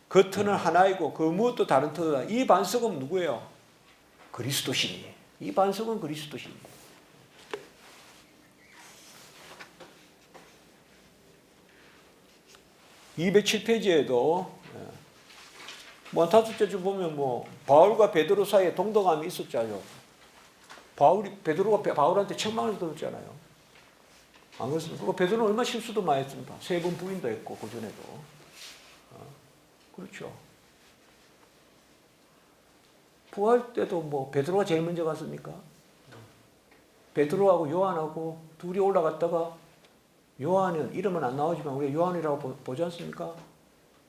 그 터는 하나이고 그 무엇도 다른 터다. 이 반석은 누구예요? 그리스도시니. 이 반석은 그리스도시니. 207페이지에도 뭐 다섯째 줄 보면 뭐 바울과 베드로 사이에 동등함이 있었잖아요. 베드로가 바울한테 책망을 들었잖아요. 안 그렇습니까? 베드로는 얼마나 실수도 많이 했습니다. 3번 부인도 했고 그 전에도. 그렇죠. 부활 때도 뭐 베드로가 제일 먼저 갔습니까? 베드로하고 요한하고 둘이 올라갔다가 요한은 이름은 안 나오지만 우리가 요한이라고 보지 않습니까?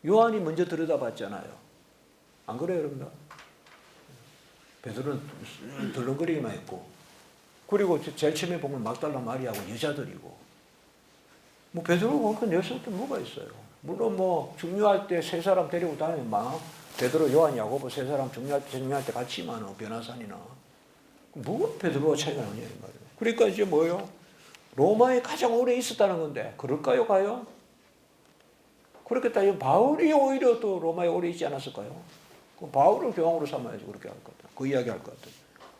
요한이 먼저 들여다봤잖아요. 안 그래요, 여러분들? 베드로는 덜렁거리기만 했고, 그리고 제일 처음에 보면 막달라 마리아하고 여자들이고, 뭐 베드로가 그 녀석들 뭐가 있어요? 물론 뭐 중요할 때 세 사람 데리고 다니면 막 베드로, 요한, 야고보 세 사람 중요할 때 같이 많아 변화산이나 뭐가 베드로와 차이가 나냐 이 말이에요. 그러니까 이제 뭐예요? 로마에 가장 오래 있었다는 건데 그럴까요, 과연? 그렇게 따지면 바울이 오히려 또 로마에 오래 있지 않았을까요? 그 바울을 교황으로 삼아야지 그렇게 할 것 같아요. 그 이야기 할 것 같아요.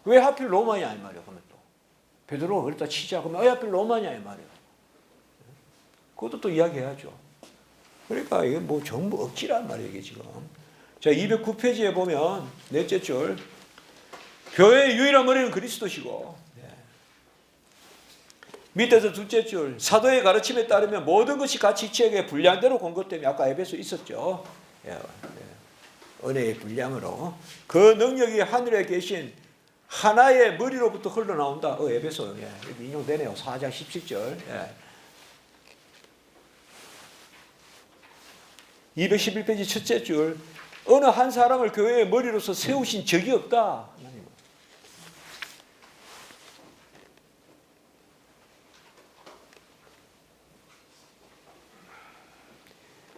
왜 하필 로마냐 이 말이에요. 그러면 또 베드로가 그랬다 치자. 그러면 왜 하필 로마냐 이 말이에요. 그것도 또 이야기해야죠. 그러니까 이게 뭐 전부 억지란 말이에요, 이게 지금. 자, 209페이지에 보면 넷째 줄 교회의 유일한 머리는 그리스도시고 밑에서 둘째 줄 사도의 가르침에 따르면 모든 것이 같이 지체에게 분량대로 공급되며 아까 에베소 있었죠. 은혜의 분량으로 그 능력이 하늘에 계신 하나의 머리로부터 흘러나온다. 에베소 여기 인용되네요. 4장 17절. 211페이지 첫째 줄. 어느 한 사람을 교회의 머리로서 세우신 적이 없다. 하나님은.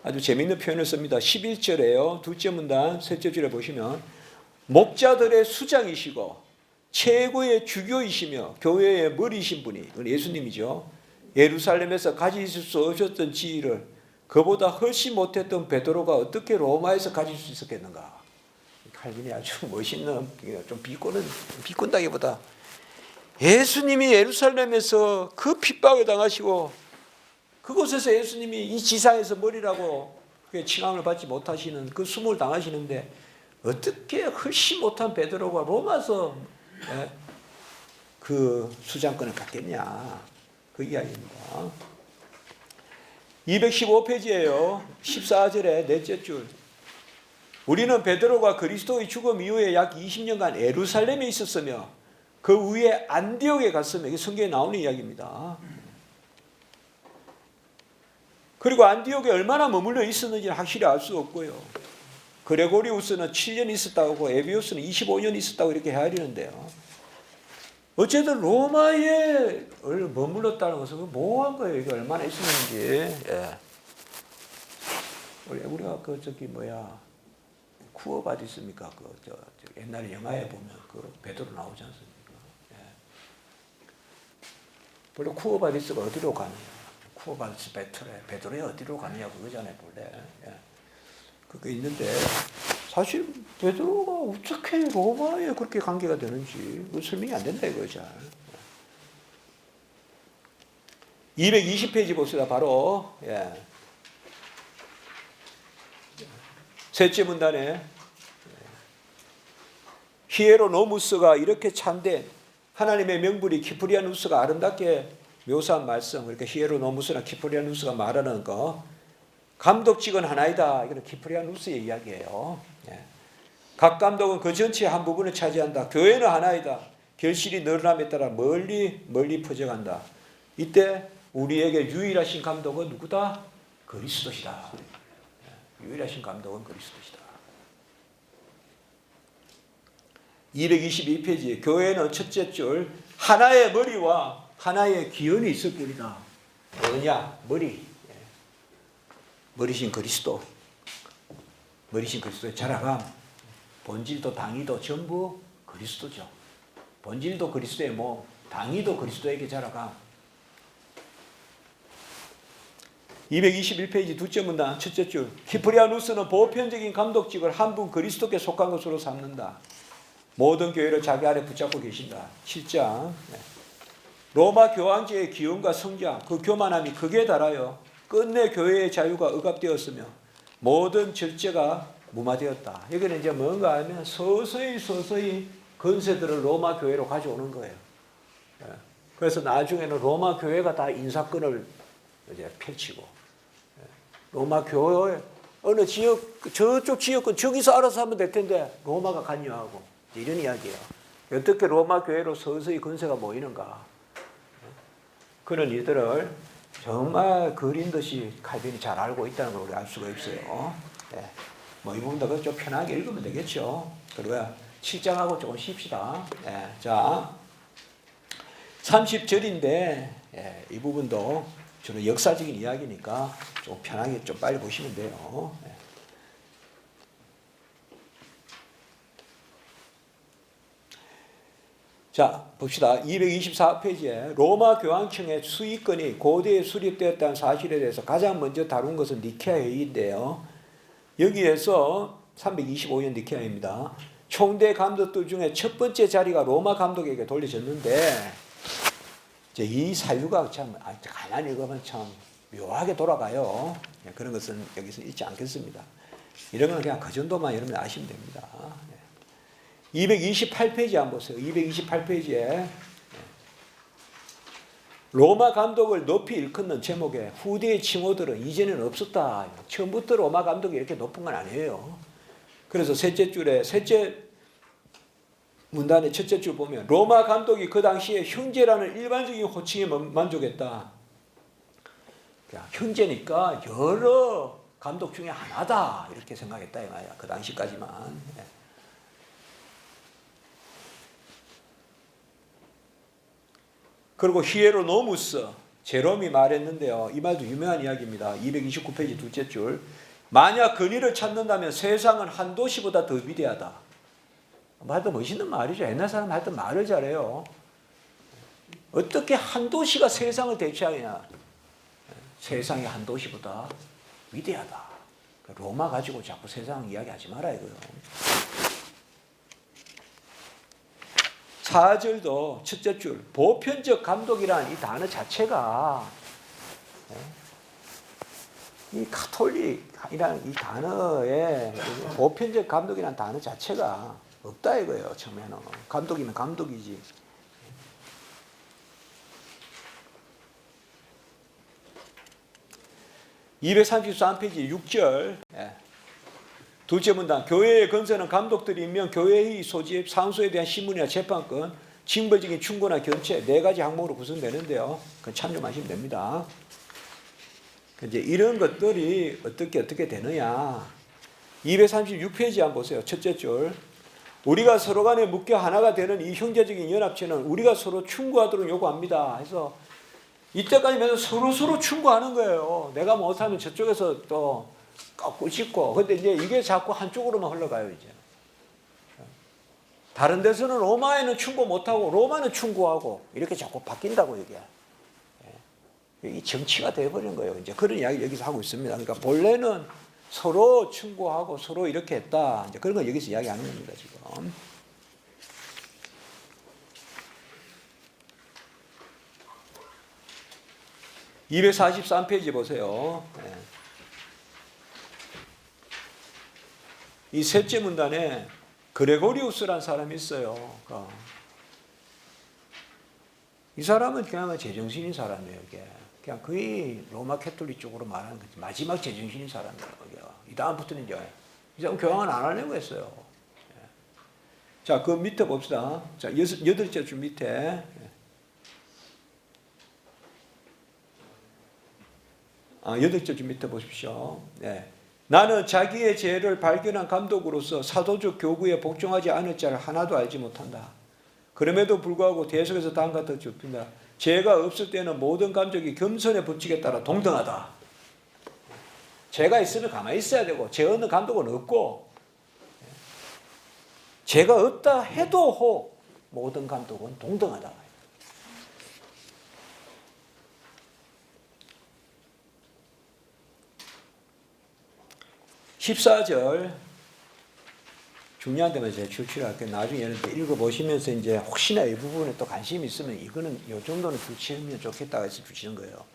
아주 재미있는 표현을 씁니다. 11절에요. 둘째 문단 셋째 줄에 보시면 목자들의 수장이시고 최고의 주교이시며 교회의 머리이신 분이, 그건 예수님이죠. 예루살렘에서 가지실 수 없었던 지위를 그보다 훨씬 못했던 베드로가 어떻게 로마에서 가질 수 있었겠는가. 칼빈이 아주 멋있는, 좀 비꼰다기보다 예수님이 예루살렘에서 그 핍박을 당하시고 그곳에서 예수님이 이 지상에서 머리라고 칭함을 받지 못하시는 그 수모를 당하시는데 어떻게 훨씬 못한 베드로가 로마서 그 수장권을 갖겠냐, 그 이야기입니다. 215페이지예요. 14절에 넷째 줄. 우리는 베드로가 그리스도의 죽음 이후에 약 20년간 예루살렘에 있었으며 그 후에 안디옥에 갔으며, 이게 성경에 나오는 이야기입니다. 그리고 안디옥에 얼마나 머물러 있었는지는 확실히 알 수 없고요. 그레고리우스는 7년 있었다고 하고 에비우스는 25년 있었다고 이렇게 헤아리는데요. 어쨌든 로마에 머물렀다는 것은 뭐한 거예요? 이게 얼마나 있었는지. 예. 우리가 쿠어바디 있습니까? 옛날 영화에 보면 그 베드로 나오지 않습니까? 예. 원래 쿠어바디스가 어디로 가느냐? 쿠어바디스 베드로에 어디로 가느냐 그거잖아요, 본래. 예. 그게 있는데 사실 베드로가 어떻게 로마에 그렇게 관계가 되는지 설명이 안 된다 이거죠. 220페이지 봅시다. 바로 셋째 문단에 히에로노무스가 이렇게 참된 하나님의 명분이 키프리아누스가 아름답게 묘사한 말씀, 그러니까 히에로노무스나 키프리아누스가 말하는 거, 감독직은 하나이다. 이건 키프리아누스의 이야기예요. 각 감독은 그 전체의 한 부분을 차지한다. 교회는 하나이다. 결실이 늘어남에 따라 멀리 퍼져간다. 이때 우리에게 유일하신 감독은 누구다? 그리스도시다. 유일하신 감독은 그리스도시다. 222페이지. 교회는 첫째 줄 하나의 머리와 하나의 기원이 있을 뿐이다. 뭐냐? 머리신 그리스도. 머리신 그리스도의 자라감. 본질도 당위도 전부 그리스도죠. 본질도 그리스도의 몸, 당위도 그리스도에게 자라감. 221페이지 둘째 문단 첫째 줄. 키프리아누스는 보편적인 감독직을 한 분 그리스도께 속한 것으로 삼는다. 모든 교회를 자기 아래 붙잡고 계신다. 7장. 로마 교황제의 기원과 성장, 그 교만함이 극에 달하여 끝내 교회의 자유가 억압되었으며 모든 절제가 무마되었다. 여기는 이제 뭔가 하면 서서히 건세들을 로마 교회로 가져오는 거예요. 그래서 나중에는 로마 교회가 다 인사권을 이제 펼치고, 로마 교회 어느 지역, 저쪽 지역은 저기서 알아서 하면 될 텐데 로마가 관여하고, 이런 이야기예요. 어떻게 로마 교회로 서서히 건세가 모이는가. 그런 일들을 정말 그린 듯이 칼빈이 잘 알고 있다는 걸 우리가 알 수가 있어요. 이 부분도 좀 편하게 읽으면 되겠죠. 그리고 7장하고 조금 쉽시다. 자, 30절인데 이 부분도 주로 역사적인 이야기니까 좀 편하게 좀 빨리 보시면 돼요. 자, 봅시다. 224페이지에 로마 교황청의 수의권이 고대에 수립되었다는 사실에 대해서 가장 먼저 다룬 것은 니케아 회의인데요. 여기에서 325년 니케아입니다. 총대 감독들 중에 첫 번째 자리가 로마 감독에게 돌려졌는데, 이제 이 사유가 참 가만히 읽으면 참 묘하게 돌아가요. 그런 것은 여기서 읽지 않겠습니다. 이런 건 그냥 그 정도만 여러분 아시면 됩니다. 228페이지 한번 보세요. 228페이지에 로마 감독을 높이 일컫는 제목에 후대의 칭호들은 이전에는 없었다. 처음부터 로마 감독이 이렇게 높은 건 아니에요. 그래서 셋째 줄에, 셋째 문단의 첫째 줄 보면 로마 감독이 그 당시에 형제라는 일반적인 호칭에 만족했다. 형제니까 여러 감독 중에 하나다 이렇게 생각했다 이 말이야. 그 당시까지만. 예. 그리고 히에로노무스 제롬이 말했는데요. 이 말도 유명한 이야기입니다. 229페이지 둘째 줄. 만약 근위를 찾는다면 세상은 한 도시보다 더 위대하다. 말도 멋있는 말이죠. 옛날 사람 하여튼 말을 잘해요. 어떻게 한 도시가 세상을 대체하느냐. 세상이 한 도시보다 위대하다. 로마 가지고 자꾸 세상 이야기하지 마라 이거요. 4절도 첫째 줄 보편적 감독이란 이 단어 자체가 이 카톨릭이라는 이 단어에 보편적 감독이라는 단어 자체가 없다 이거예요. 처음에는 감독이면 감독이지. (233페이지) 6절 둘째 문단 교회의 건설은 감독들이 임명 교회의 소집 상소에 대한 신문이나 재판권 징벌적인 충고나 견체 네 가지 항목으로 구성되는데요. 그건 참조하시면 됩니다. 이제 이런 것들이 어떻게 되느냐. 236페이지 한번 보세요. 첫째 줄 우리가 서로 간에 묶여 하나가 되는 이 형제적인 연합체는 우리가 서로 충고하도록 요구합니다. 해서 이때까지 맨날 서로 충고하는 거예요. 내가 못하면 저쪽에서 또 꾸짖고. 근데 이제 이게 자꾸 한쪽으로만 흘러가요, 이제. 다른 데서는 로마에는 충고 못하고 로마는 충고하고 이렇게 자꾸 바뀐다고 이게. 이 정치가 되어버린 거예요. 이제 그런 이야기 여기서 하고 있습니다. 그러니까 본래는 서로 충고하고 서로 이렇게 했다. 이제 그런 거 여기서 이야기하는 겁니다, 지금. (243페이지) 보세요. 이 셋째 문단에 그레고리우스라는 사람이 있어요. 이 사람은 그냥 제정신인 사람이에요. 이게. 그냥 거의 로마 캐톨릭 쪽으로 말하는 거지. 마지막 제정신인 사람이에요. 이 다음부터는 이제 이 사람 교황은 안 하려고 했어요. 자, 그 밑에 봅시다. 자, 여덟째 줄 밑에. 여덟째 줄 밑에 보십시오. 네. 나는 자기의 죄를 발견한 감독으로서 사도적 교구에 복종하지 않을 자를 하나도 알지 못한다. 그럼에도 불구하고 대속에서 다음과 같이 좁힌다. 죄가 없을 때는 모든 감독이 겸손의 법칙에 따라 동등하다. 죄가 있으면 가만히 있어야 되고 죄 없는 감독은 없고 죄가 없다 해도 모든 감독은 동등하다. 14절 중요한 데만 제가 추출할게요. 나중에 여러분들 읽어보시면서 이제 혹시나 이 부분에 또 관심이 있으면 이거는 이 정도는 주치면 좋겠다고 해서 주시는 거예요.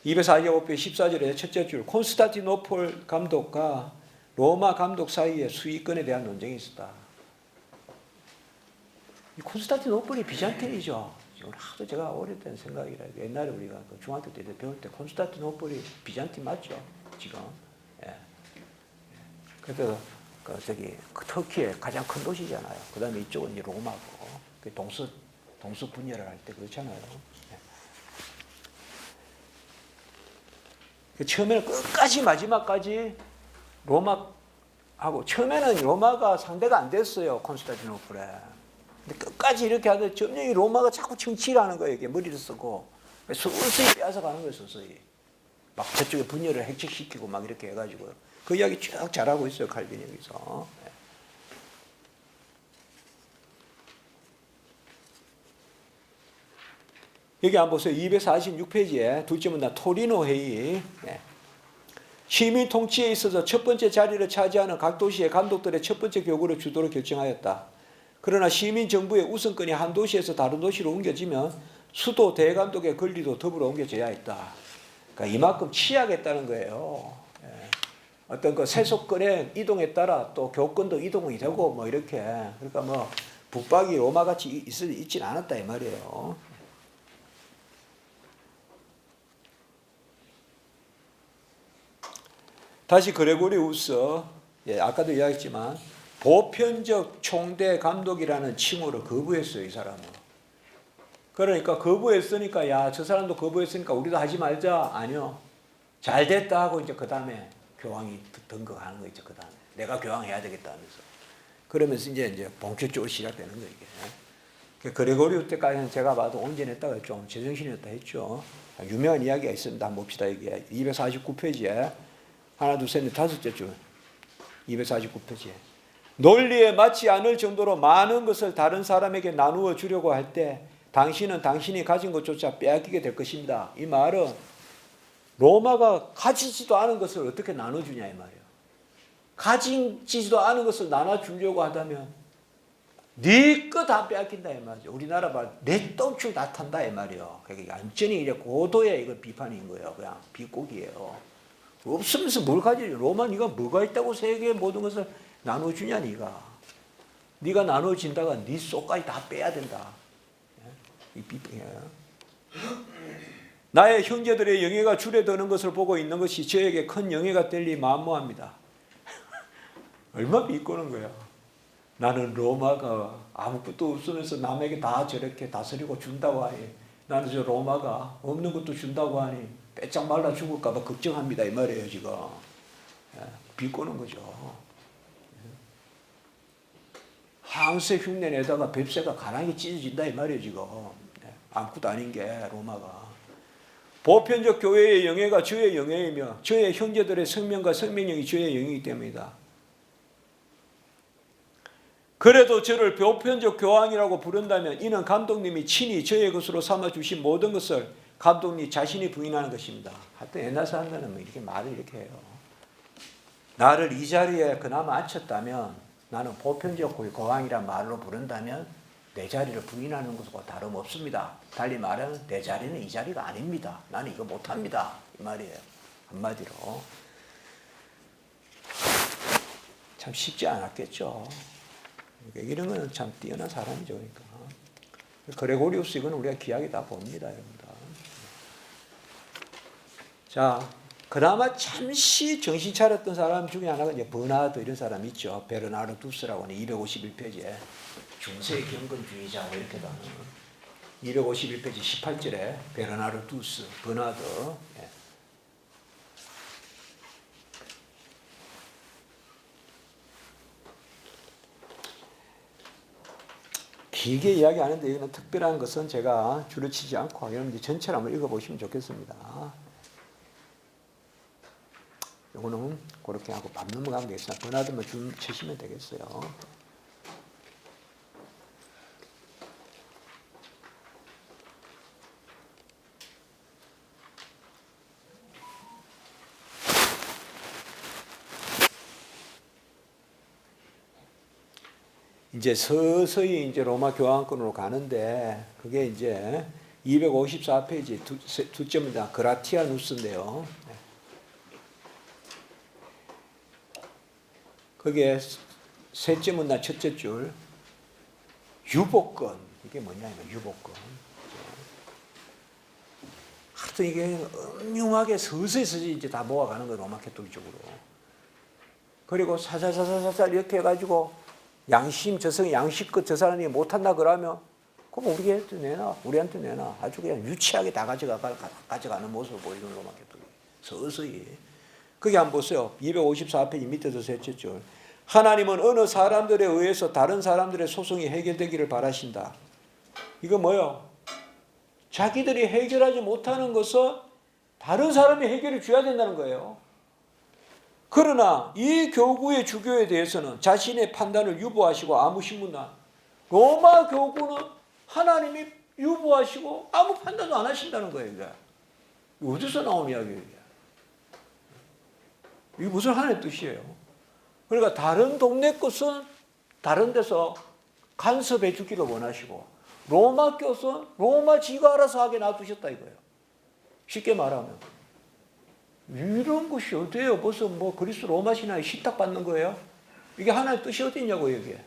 245페이지 14절에 첫째 줄 콘스탄티노폴 감독과 로마 감독 사이에 수익권에 대한 논쟁이 있었다. 이 콘스탄티노폴이 비잔틴이죠. 하도 제가 오래된 생각이라 옛날에 우리가 중학교 때 배울 때 콘스탄티노폴이 비잔틴 맞죠? 지금. 그래서 터키의 가장 큰 도시잖아요. 그 다음에 이쪽은 이제 로마고 동서 분열을 할 때 그렇잖아요. 처음에는 끝까지 마지막까지 로마하고 처음에는 로마가 상대가 안 됐어요. 콘스탄티노플에. 근데 끝까지 이렇게 하는데 점점 로마가 자꾸 정치를 하는 거예요. 이게 머리를 쓰고 서서히 빼앗아가는 거예요. 서서히. 막 저쪽에 분열을 핵책시키고 막 이렇게 해가지고요. 그 이야기 쭉 잘하고 있어요. 칼빈이 여기서. 여기 한번 보세요. 246페이지에 둘째 문단 토리노 회의. 시민 통치에 있어서 첫 번째 자리를 차지하는 각 도시의 감독들의 첫 번째 교구를 주도로 결정하였다. 그러나 시민 정부의 우선권이 한 도시에서 다른 도시로 옮겨지면 수도 대감독의 권리도 더불어 옮겨져야 했다. 그러니까 이만큼 취하겠다는 거예요. 어떤 그 세속권의 이동에 따라 또 교권도 이동이 되고 뭐 이렇게. 그러니까 뭐 북박이 로마 같이 있진 않았다 이 말이에요. 다시 그레고리우스, 아까도 이야기했지만 보편적 총대 감독이라는 칭호를 거부했어요. 이 사람은. 그러니까 거부했으니까 야, 저 사람도 거부했으니까 우리도 하지 말자. 아니요. 잘 됐다 하고 이제 그 다음에 교황이 등극하는 거 있죠. 그 다음에 내가 교황해야 되겠다 하면서 그러면서 이제 본격적으로 시작되는 거 이게. 그레고리오 때까지는 제가 봐도 온전했다가 좀 제정신이었다 했죠. 유명한 이야기가 있습니다. 한번 봅시다. 이게 249페이지에 하나 둘 셋 넷 다섯째쯤 249페이지에 논리에 맞지 않을 정도로 많은 것을 다른 사람에게 나누어 주려고 할 때 당신은 당신이 가진 것조차 빼앗기게 될 것입니다. 이 말은 로마가 가지지도 않은 것을 어떻게 나눠주냐 이 말이에요. 가지지도 않은 것을 나눠주려고 하다면 네 거 다 빼앗긴다 이 말이죠. 우리나라 말 내 똥줄 다 탄다 이 말이에요. 그게 완전히 이제 고도의 이거 비판인 거예요. 그냥 비꼬기예요. 없으면서 뭘 가지지? 로마 네가 뭐가 있다고 세계의 모든 것을 나눠주냐 네가. 네가 나눠진다가 네 속까지 다 빼야 된다. 이 비판이에요. 나의 형제들의 영예가 줄어드는 것을 보고 있는 것이 저에게 큰 영예가 될 리 만무합니다. 얼마나 비꼬는 거야. 나는 로마가 아무것도 없으면서 남에게 다 저렇게 다스리고 준다고 하니 나는 저 로마가 없는 것도 준다고 하니 빼짝 말라 죽을까 봐 걱정합니다 이 말이에요 지금. 비꼬는 거죠. 항세 흉내 내다가 뱁새가 가랑이 찢어진다 이 말이에요 지금. 아무것도 아닌 게 로마가. 보편적 교회의 영예가 주의 영예이며 저의 형제들의 생명과 생명력이 주의 영예이기 때문이다. 그래도 저를 보편적 교황이라고 부른다면 이는 감독님이 친히 저의 것으로 삼아주신 모든 것을 감독님 자신이 부인하는 것입니다. 하여튼 옛날 사람들은 뭐 이렇게 말을 이렇게 해요. 나를 이 자리에 그나마 앉혔다면 나는 보편적 교황이란 말로 부른다면 내 자리를 부인하는 것과 다름없습니다. 달리 말하면 내 자리는 이 자리가 아닙니다. 나는 이거 못합니다. 이 말이에요. 한마디로. 참 쉽지 않았겠죠. 그러니까 이런 건 참 뛰어난 사람이죠. 그러니까. 그레고리우스 이건 우리가 귀하게 다 봅니다. 여러분들. 자, 그나마 잠시 정신 차렸던 사람 중에 하나가 이제 버나드 이런 사람 있죠. 베르나르두스라고 하는 251페이지에 중세 경건주의자 뭐 이렇게 나오는 251페이지 18절에 베르나르두스, 버나드. 길게 이야기하는데 이거는 특별한 것은 제가 줄을 치지 않고 여러분들 전체를 한번 읽어보시면 좋겠습니다. 이거는 그렇게 하고 밥 넘어가면 되겠습니다. 버나드만 줄 치시면 되겠어요. 이제 서서히 이제 로마 교황권으로 가는데 그게 이제 254페이지 두 점입니다. 그라티아누스인데요. 거기에 셋째 문단 첫째 줄 유복권 이게 뭐냐면 유복권. 하여튼 이게 음흉하게 서서히 이제 다 모아가는 거예요. 로마 캐톨릭적으로. 그리고 사사사사사 이렇게 해가지고 양심 저성 양식껏 저 사람이 못한다 그러면 그럼 우리한테 내놔 아주 그냥 유치하게 다 가져가는 모습을 보이는 로마 캐톨릭. 서서히. 거기 한번 보세요. 254페이지 밑에서 셋째 줄. 하나님은 어느 사람들에 의해서 다른 사람들의 소송이 해결되기를 바라신다. 이거 뭐요? 자기들이 해결하지 못하는 것을 다른 사람이 해결해 줘야 된다는 거예요. 그러나 이 교구의 주교에 대해서는 자신의 판단을 유보하시고 아무 신문도 로마 교구는 하나님이 유보하시고 아무 판단도 안 하신다는 거예요. 이게. 어디서 나온 이야기예요? 이게 무슨 하나님의 뜻이에요? 그러니까 다른 동네 것은 다른 데서 간섭해 주기를 원하시고 로마 것은 로마 지가 알아서 하게 놔두셨다 이거예요. 쉽게 말하면. 이런 것이 어디예요? 벌써 뭐 그리스 로마 신화에 시탁받는 거예요? 이게 하나의 뜻이 어디 있냐고 이게.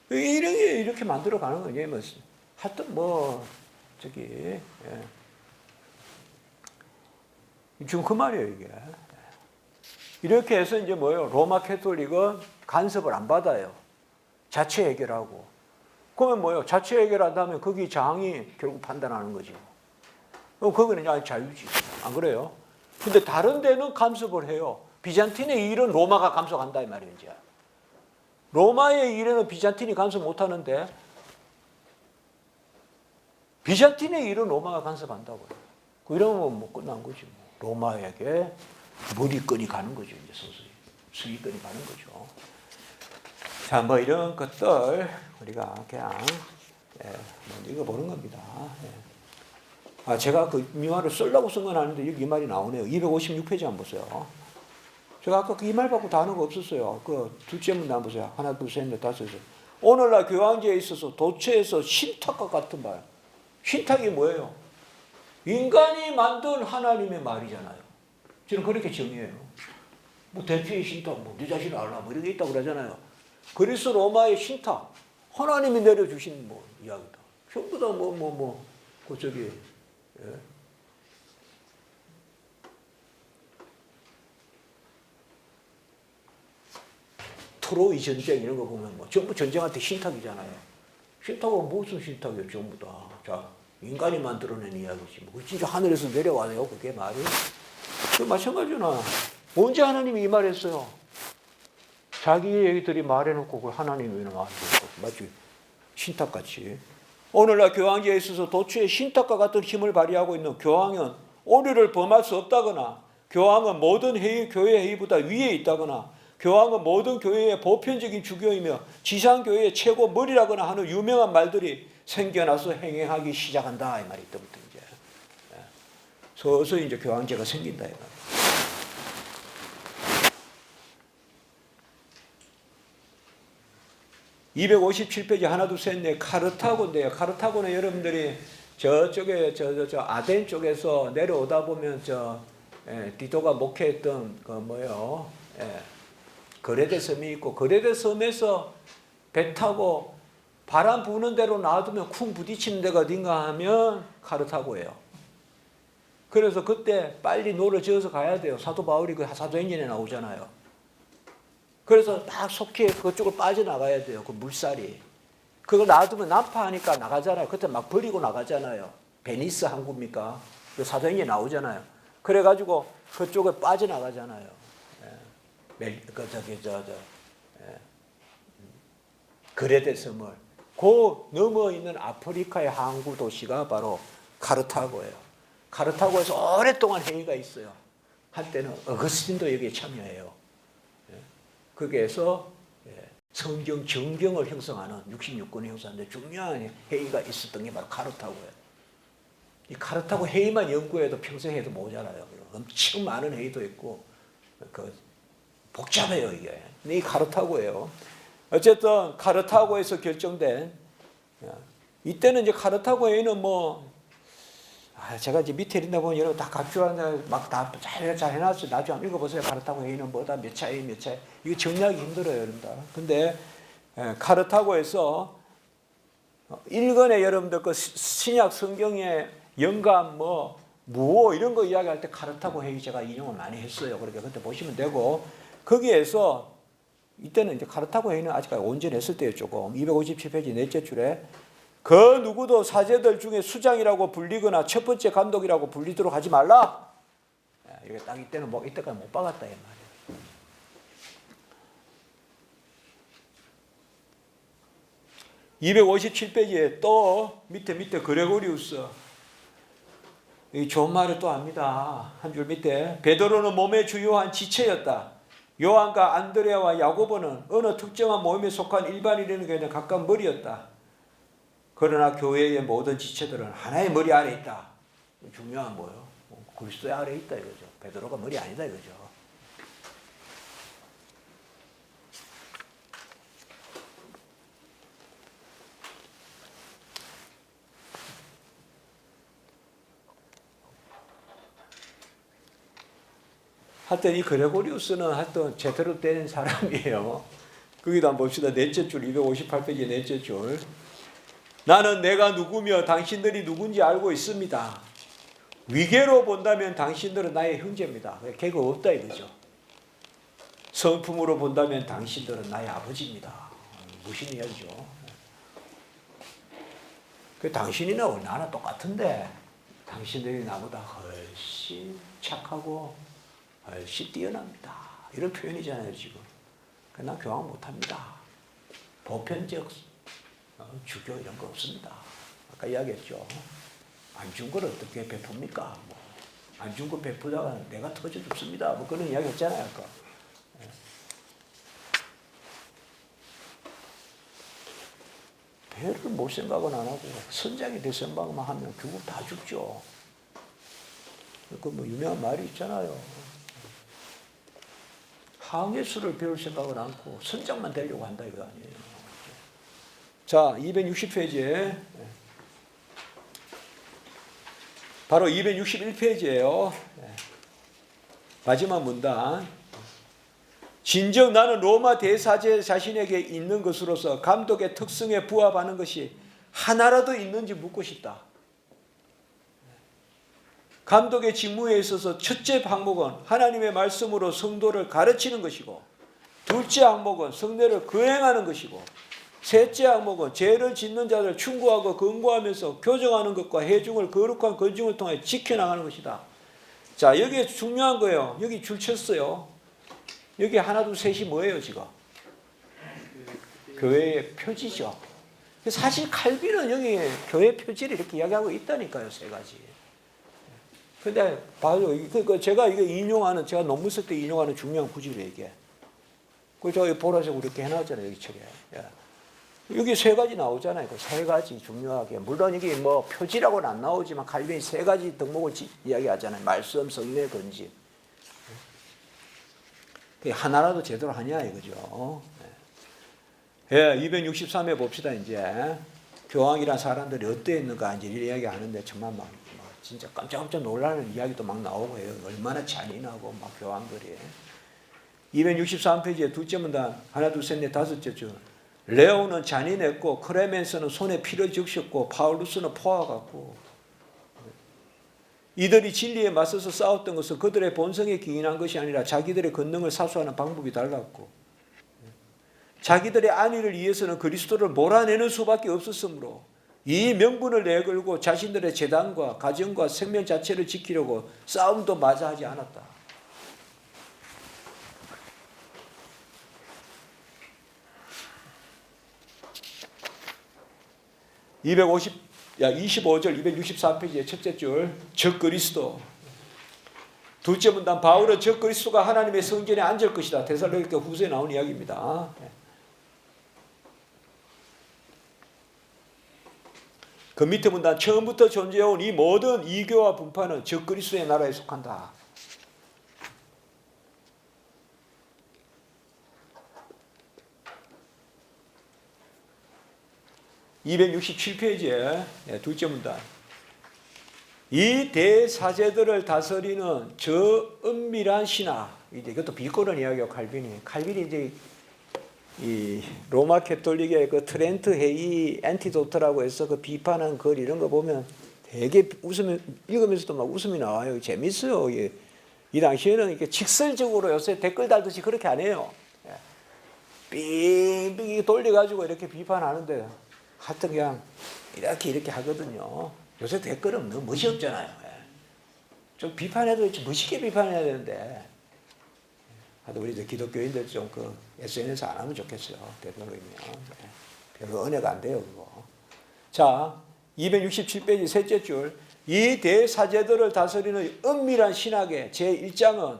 이렇게 만들어 가는 거냐 뭐 하여튼 뭐 저기 지금 그 말이에요 이게. 이렇게 해서 이제 뭐예요? 로마 캐톨릭은 간섭을 안 받아요. 자체 해결하고. 그러면 뭐예요? 자체 해결한다면 거기 장이 결국 판단하는 거죠. 그럼 거기는 자유지. 안 그래요? 근데 다른 데는 간섭을 해요. 비잔틴의 일은 로마가 간섭한다 이 말이에요. 이제. 로마의 일에는 비잔틴이 간섭 못하는데 비잔틴의 일은 로마가 간섭한다고요. 이러면 뭐 끝난 거지. 뭐. 로마에게 머리끈이 가는 거죠. 이제 서서히 수익권이 가는 거죠. 자, 뭐 이런 것들 우리가 그냥 읽어보는 겁니다. 제가 그 이 말을 쓰려고 쓴 건 아닌데 여기 이 말이 나오네요. 256페이지 한번 보세요. 제가 아까 그 이 말 받고 단어가 없었어요. 그 둘째 문제 한번 보세요. 하나, 둘, 셋, 넷, 다섯. 오늘날 교황제에 있어서 도처에서 신탁과 같은 말. 신탁이 뭐예요? 인간이 만든 하나님의 말이잖아요. 저는 그렇게 정의해요. 뭐 대표의 신탁, 뭐 네 자신을 알라, 뭐 이런 게 있다고 그러잖아요. 그리스 로마의 신탁, 하나님이 내려주신 뭐 이야기다. 전부 다 그 저기 트로이 전쟁 이런 거 보면 뭐 전부 전쟁한테 신탁이잖아요. 신탁은 무슨 신탁이에요? 전부 다. 자, 인간이 만들어낸 이야기지. 뭐 진짜 하늘에서 내려와요. 그게 말이. 그 마찬가지나 언제 하나님이 이 말했어요? 자기 얘기들이 말해놓고 그 하나님이 말해놓고 마치 신탁같이. 오늘날 교황제에 있어서 도처에 신탁과 같은 힘을 발휘하고 있는 교황은 오류를 범할 수 없다거나 교황은 모든 교회 회의보다 위에 있다거나 교황은 모든 교회의 보편적인 주교이며 지상교회의 최고 머리라거나 하는 유명한 말들이 생겨나서 행행하기 시작한다 이 말이 있더부터 이제 서서히 이제 교황제가 생긴다 이 말. 257페이지 하나 둘 셋 넷 카르타고인데요. 카르타고는 여러분들이 저쪽에 저 아덴 쪽에서 내려오다 보면 디도가 목회했던 그 뭐요? 거레데 섬이 있고 거레데 섬에서 배 타고 바람 부는 대로 놔두면 쿵 부딪히는 데가 어딘가 하면 카르타고예요. 그래서 그때 빨리 노를 지어서 가야 돼요. 사도 바울이 그 사도행전에 나오잖아요. 그래서 막 속히 그쪽을 빠져나가야 돼요. 그 물살이. 그걸 놔두면 난파하니까 나가잖아요. 그때 막 버리고 나가잖아요. 베니스 항구입니까? 그 사도행전에 나오잖아요. 그래가지고 그쪽에 빠져나가잖아요. 그레데 섬을. 그 넘어 있는 아프리카의 항구 도시가 바로 카르타고예요. 카르타고에서 오랫동안 회의가 있어요. 한때는 어거스틴도 여기에 참여해요. 거기에서 성경 정경을 형성하는 66권을 형성하는데 중요한 회의가 있었던 게 바로 카르타고예요. 이 카르타고 회의만 연구해도 평생 해도 모자라요. 엄청 많은 회의도 있고 복잡해요 이게. 이 카르타고예요. 어쨌든 카르타고에서 결정된 이때는 이제 카르타고 회의는 제가 이제 밑에 있다 보면 여러분 다 각주하는데 막 다 잘 해놨어요. 나중에 한번 읽어보세요. 카르타고 회의는 뭐다 몇 차에 몇 차에 이거 정리하기 힘들어요, 여러분들. 근데 카르타고에서 일권에 여러분들 그 신약 성경의 영감 무호 이런 거 이야기할 때 카르타고 회의 제가 인용을 많이 했어요. 그러니까 그때 보시면 되고 거기에서 이때는 이제 카르타고 회의는 아직까지 온전했을 때요 조금 257페이지 넷째 줄에 그 누구도 사제들 중에 수장이라고 불리거나 첫 번째 감독이라고 불리도록 하지 말라. 이게 딱 이때는 이때까지 못 박았다 이 말이에요. 257페이지에 또 밑에 그레고리우스 이 좋은 말을 또 합니다. 한 줄 밑에 베드로는 몸의 주요한 지체였다. 요한과 안드레아와 야고보는 어느 특정한 모임에 속한 일반인에게 그냥 가까운 머리였다. 그러나 교회의 모든 지체들은 하나의 머리 아래 있다. 중요한 뭐예요? 그리스도의 아래 있다 이거죠. 베드로가 머리 아니다 이거죠. 하여튼 이 그레고리우스는 하여튼 제대로 된 사람이에요. 거기도 한번 봅시다. 넷째 줄 258페이지 넷째 줄. 나는 내가 누구며 당신들이 누군지 알고 있습니다. 위계로 본다면 당신들은 나의 형제입니다. 개가 없다 이거죠. 성품으로 본다면 당신들은 나의 아버지입니다. 무슨 이야기죠. 당신이나 나나 똑같은데 당신들이 나보다 훨씬 착하고 훨씬 뛰어납니다. 이런 표현이잖아요 지금. 난 교황 못합니다. 보편적 주교 이런 거 없습니다. 아까 이야기했죠. 안 준 걸 어떻게 베풉니까? 뭐. 안 준 거 베푸다가 내가 터져 죽습니다. 뭐 그런 이야기 했잖아요 아까. 배를 못 생각은 안 하고 선장이 될 생각만 하면 결국 다 죽죠. 그 뭐 유명한 말이 있잖아요. 항해술을 배울 생각은 않고 선장만 되려고 한다 이거 아니에요. 자, 260페이지에 바로 261페이지예요. 마지막 문단. 진정 나는 로마 대사제 자신에게 있는 것으로서 감독의 특성에 부합하는 것이 하나라도 있는지 묻고 싶다. 감독의 직무에 있어서 첫째 항목은 하나님의 말씀으로 성도를 가르치는 것이고, 둘째 항목은 성례를 거행하는 것이고, 셋째 항목은 죄를 짓는 자들을 충고하고 권고하면서 교정하는 것과 회중을 거룩한 건중을 통해 지켜나가는 것이다. 자, 여기에 중요한 거예요. 여기 줄 쳤어요. 여기 하나 둘 셋이 뭐예요 지금? 교회의 표지죠. 사실 칼빈은 여기 교회 표지를 이렇게 이야기하고 있다니까요. 세 가지. 근데 봐요. 제가 이게 인용하는, 제가 논문 쓸 때 인용하는 중요한 구절이에요 이게. 그래서 저 보라색으로 이렇게 해놨잖아요 여기 책에. 여기 세 가지 나오잖아요. 그 세 가지 중요하게. 물론 이게 뭐 표지라고는 안 나오지만 칼빈이 세 가지 덕목을 이야기하잖아요. 말씀, 성례, 건지. 하나라도 제대로 하냐 이거죠. 예, 263회 봅시다 이제. 교황이란 사람들이 어떠했는가 이제 이런 이야기 하는데 정말 막 진짜 깜짝깜짝 놀라는 이야기도 막 나오고 해요. 얼마나 잔인하고 막 교황들이. 263페이지에 둘째 문단 하나 둘 셋 넷 다섯째 줄. 레오는 잔인했고 크레멘스는 손에 피를 적셨고 파울루스는 포화 같고. 이들이 진리에 맞서서 싸웠던 것은 그들의 본성에 기인한 것이 아니라 자기들의 권능을 사수하는 방법이 달랐고, 자기들의 안위를 위해서는 그리스도를 몰아내는 수밖에 없었으므로 이 명분을 내걸고 자신들의 재단과 가정과 생명 자체를 지키려고 싸움도 마저 하지 않았다. (250) 25절 264페이지의 첫째 줄, 적 그리스도. 둘째 문단 바울은 적 그리스도가 하나님의 성전에 앉을 것이다. 데살로니가 후서에 나온 이야기입니다. 그 밑에 문단 처음부터 존재해온 이 모든 이교와 분파는 적 그리스도의 나라에 속한다. (267페이지에) 둘째 문단. 이 대사제들을 다스리는 저 은밀한 신학. 이것도 비꼬는 이야기예요, 칼빈이 이제 이 로마 캐톨릭의 그 트렌트 회의 엔티도트라고 해서 그 비판한 글 이런 거 보면 되게 읽으면서도 막 웃음이 나와요. 재밌어요. 이 당시에는 이렇게 직설적으로 요새 댓글 달듯이 그렇게 안 해요. 빙빙 돌려가지고 이렇게 비판하는데 하여튼 그냥 이렇게 하거든요. 요새 댓글은 너무 멋이 없잖아요. 좀 비판해도 멋있게 비판해야 되는데. 하여튼 우리 기독교인들 좀 그 SNS 안 하면 좋겠어요. 되도록이면. 별로 은혜가 안 돼요, 그거. 자, 267페이지 셋째 줄. 이 대사제들을 다스리는 은밀한 신학의 제1장은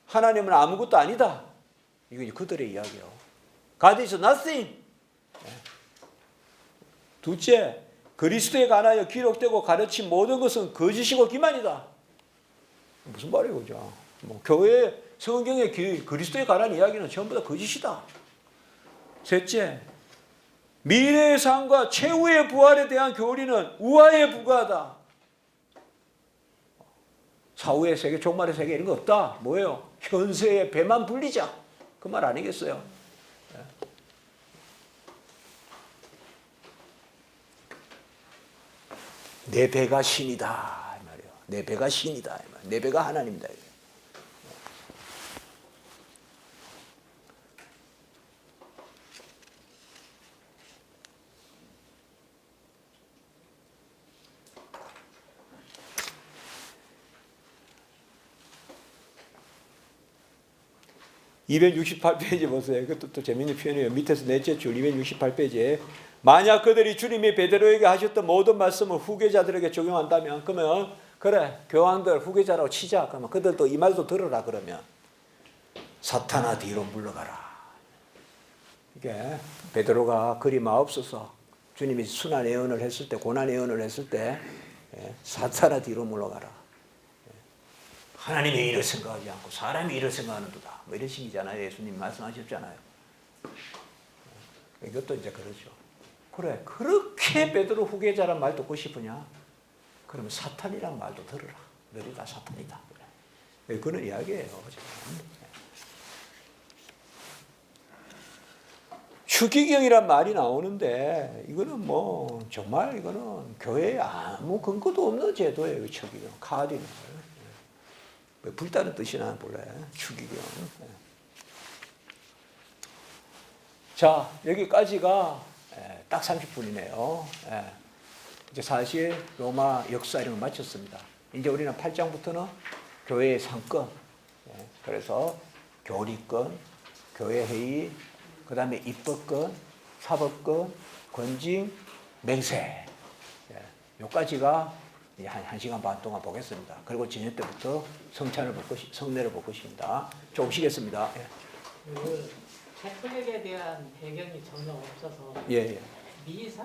하나님은 아무것도 아니다. 이거 그들의 이야기예요. God is nothing. 둘째, 그리스도에 관하여 기록되고 가르친 모든 것은 거짓이고 기만이다. 무슨 말이에요, 그죠? 뭐 교회 성경의 그리스도에 관한 이야기는 전부 다 거짓이다. 셋째, 미래의 삶과 최후의 부활에 대한 교리는 우화에 불과하다. 사후의 세계, 종말의 세계 이런 거 없다. 뭐예요? 현세의 배만 불리자. 그 말 아니겠어요? 내 배가 신이다. 이 말이에요. 내 배가 신이다. 내 배가 하나님이다. 268페이지 보세요. 이것도 또 재밌는 표현이에요. 밑에서 넷째 줄 268페이지에 만약 그들이 주님이 베드로에게 하셨던 모든 말씀을 후계자들에게 적용한다면 그러면 그래 교황들 후계자라고 치자. 그러면 그들도 이 말도 들으라 그러면 사탄아 뒤로 물러가라. 이게 베드로가 그리 마옵소서 주님이 순환 예언을 했을 때 고난 예언을 했을 때 사탄아 뒤로 물러가라. 하나님이 이를 생각하지 않고 사람이 이를 생각하는도다. 뭐 이런 식이잖아요. 예수님 말씀하셨잖아요. 이것도 이제 그러죠. 그래 그렇게 베드로 후계자란 말 듣고 싶으냐? 그러면 사탄이란 말도 들으라. 너희 다 사탄이다. 그런 이야기예요. 추기경이란 말이 나오는데 이거는 뭐 정말 이거는 교회에 아무 근거도 없는 제도예요. 추기경 카디널. 불타는 뜻이나 몰라요. 추기경. 자 여기까지가 딱 30분이네요. 이제 사실 로마 역사 이런 거 마쳤습니다. 이제 우리는 8장부터는 교회의 상권, 그래서 교리권, 교회회의, 그 다음에 입법권, 사법권, 권징, 맹세. 여기까지가 한 시간 반 동안 보겠습니다. 그리고 저녁 때부터 성례를 볼 것입니다. 조금 쉬겠습니다. 그 캐톨릭에 대한 배경이 전혀 없어서 예. 미사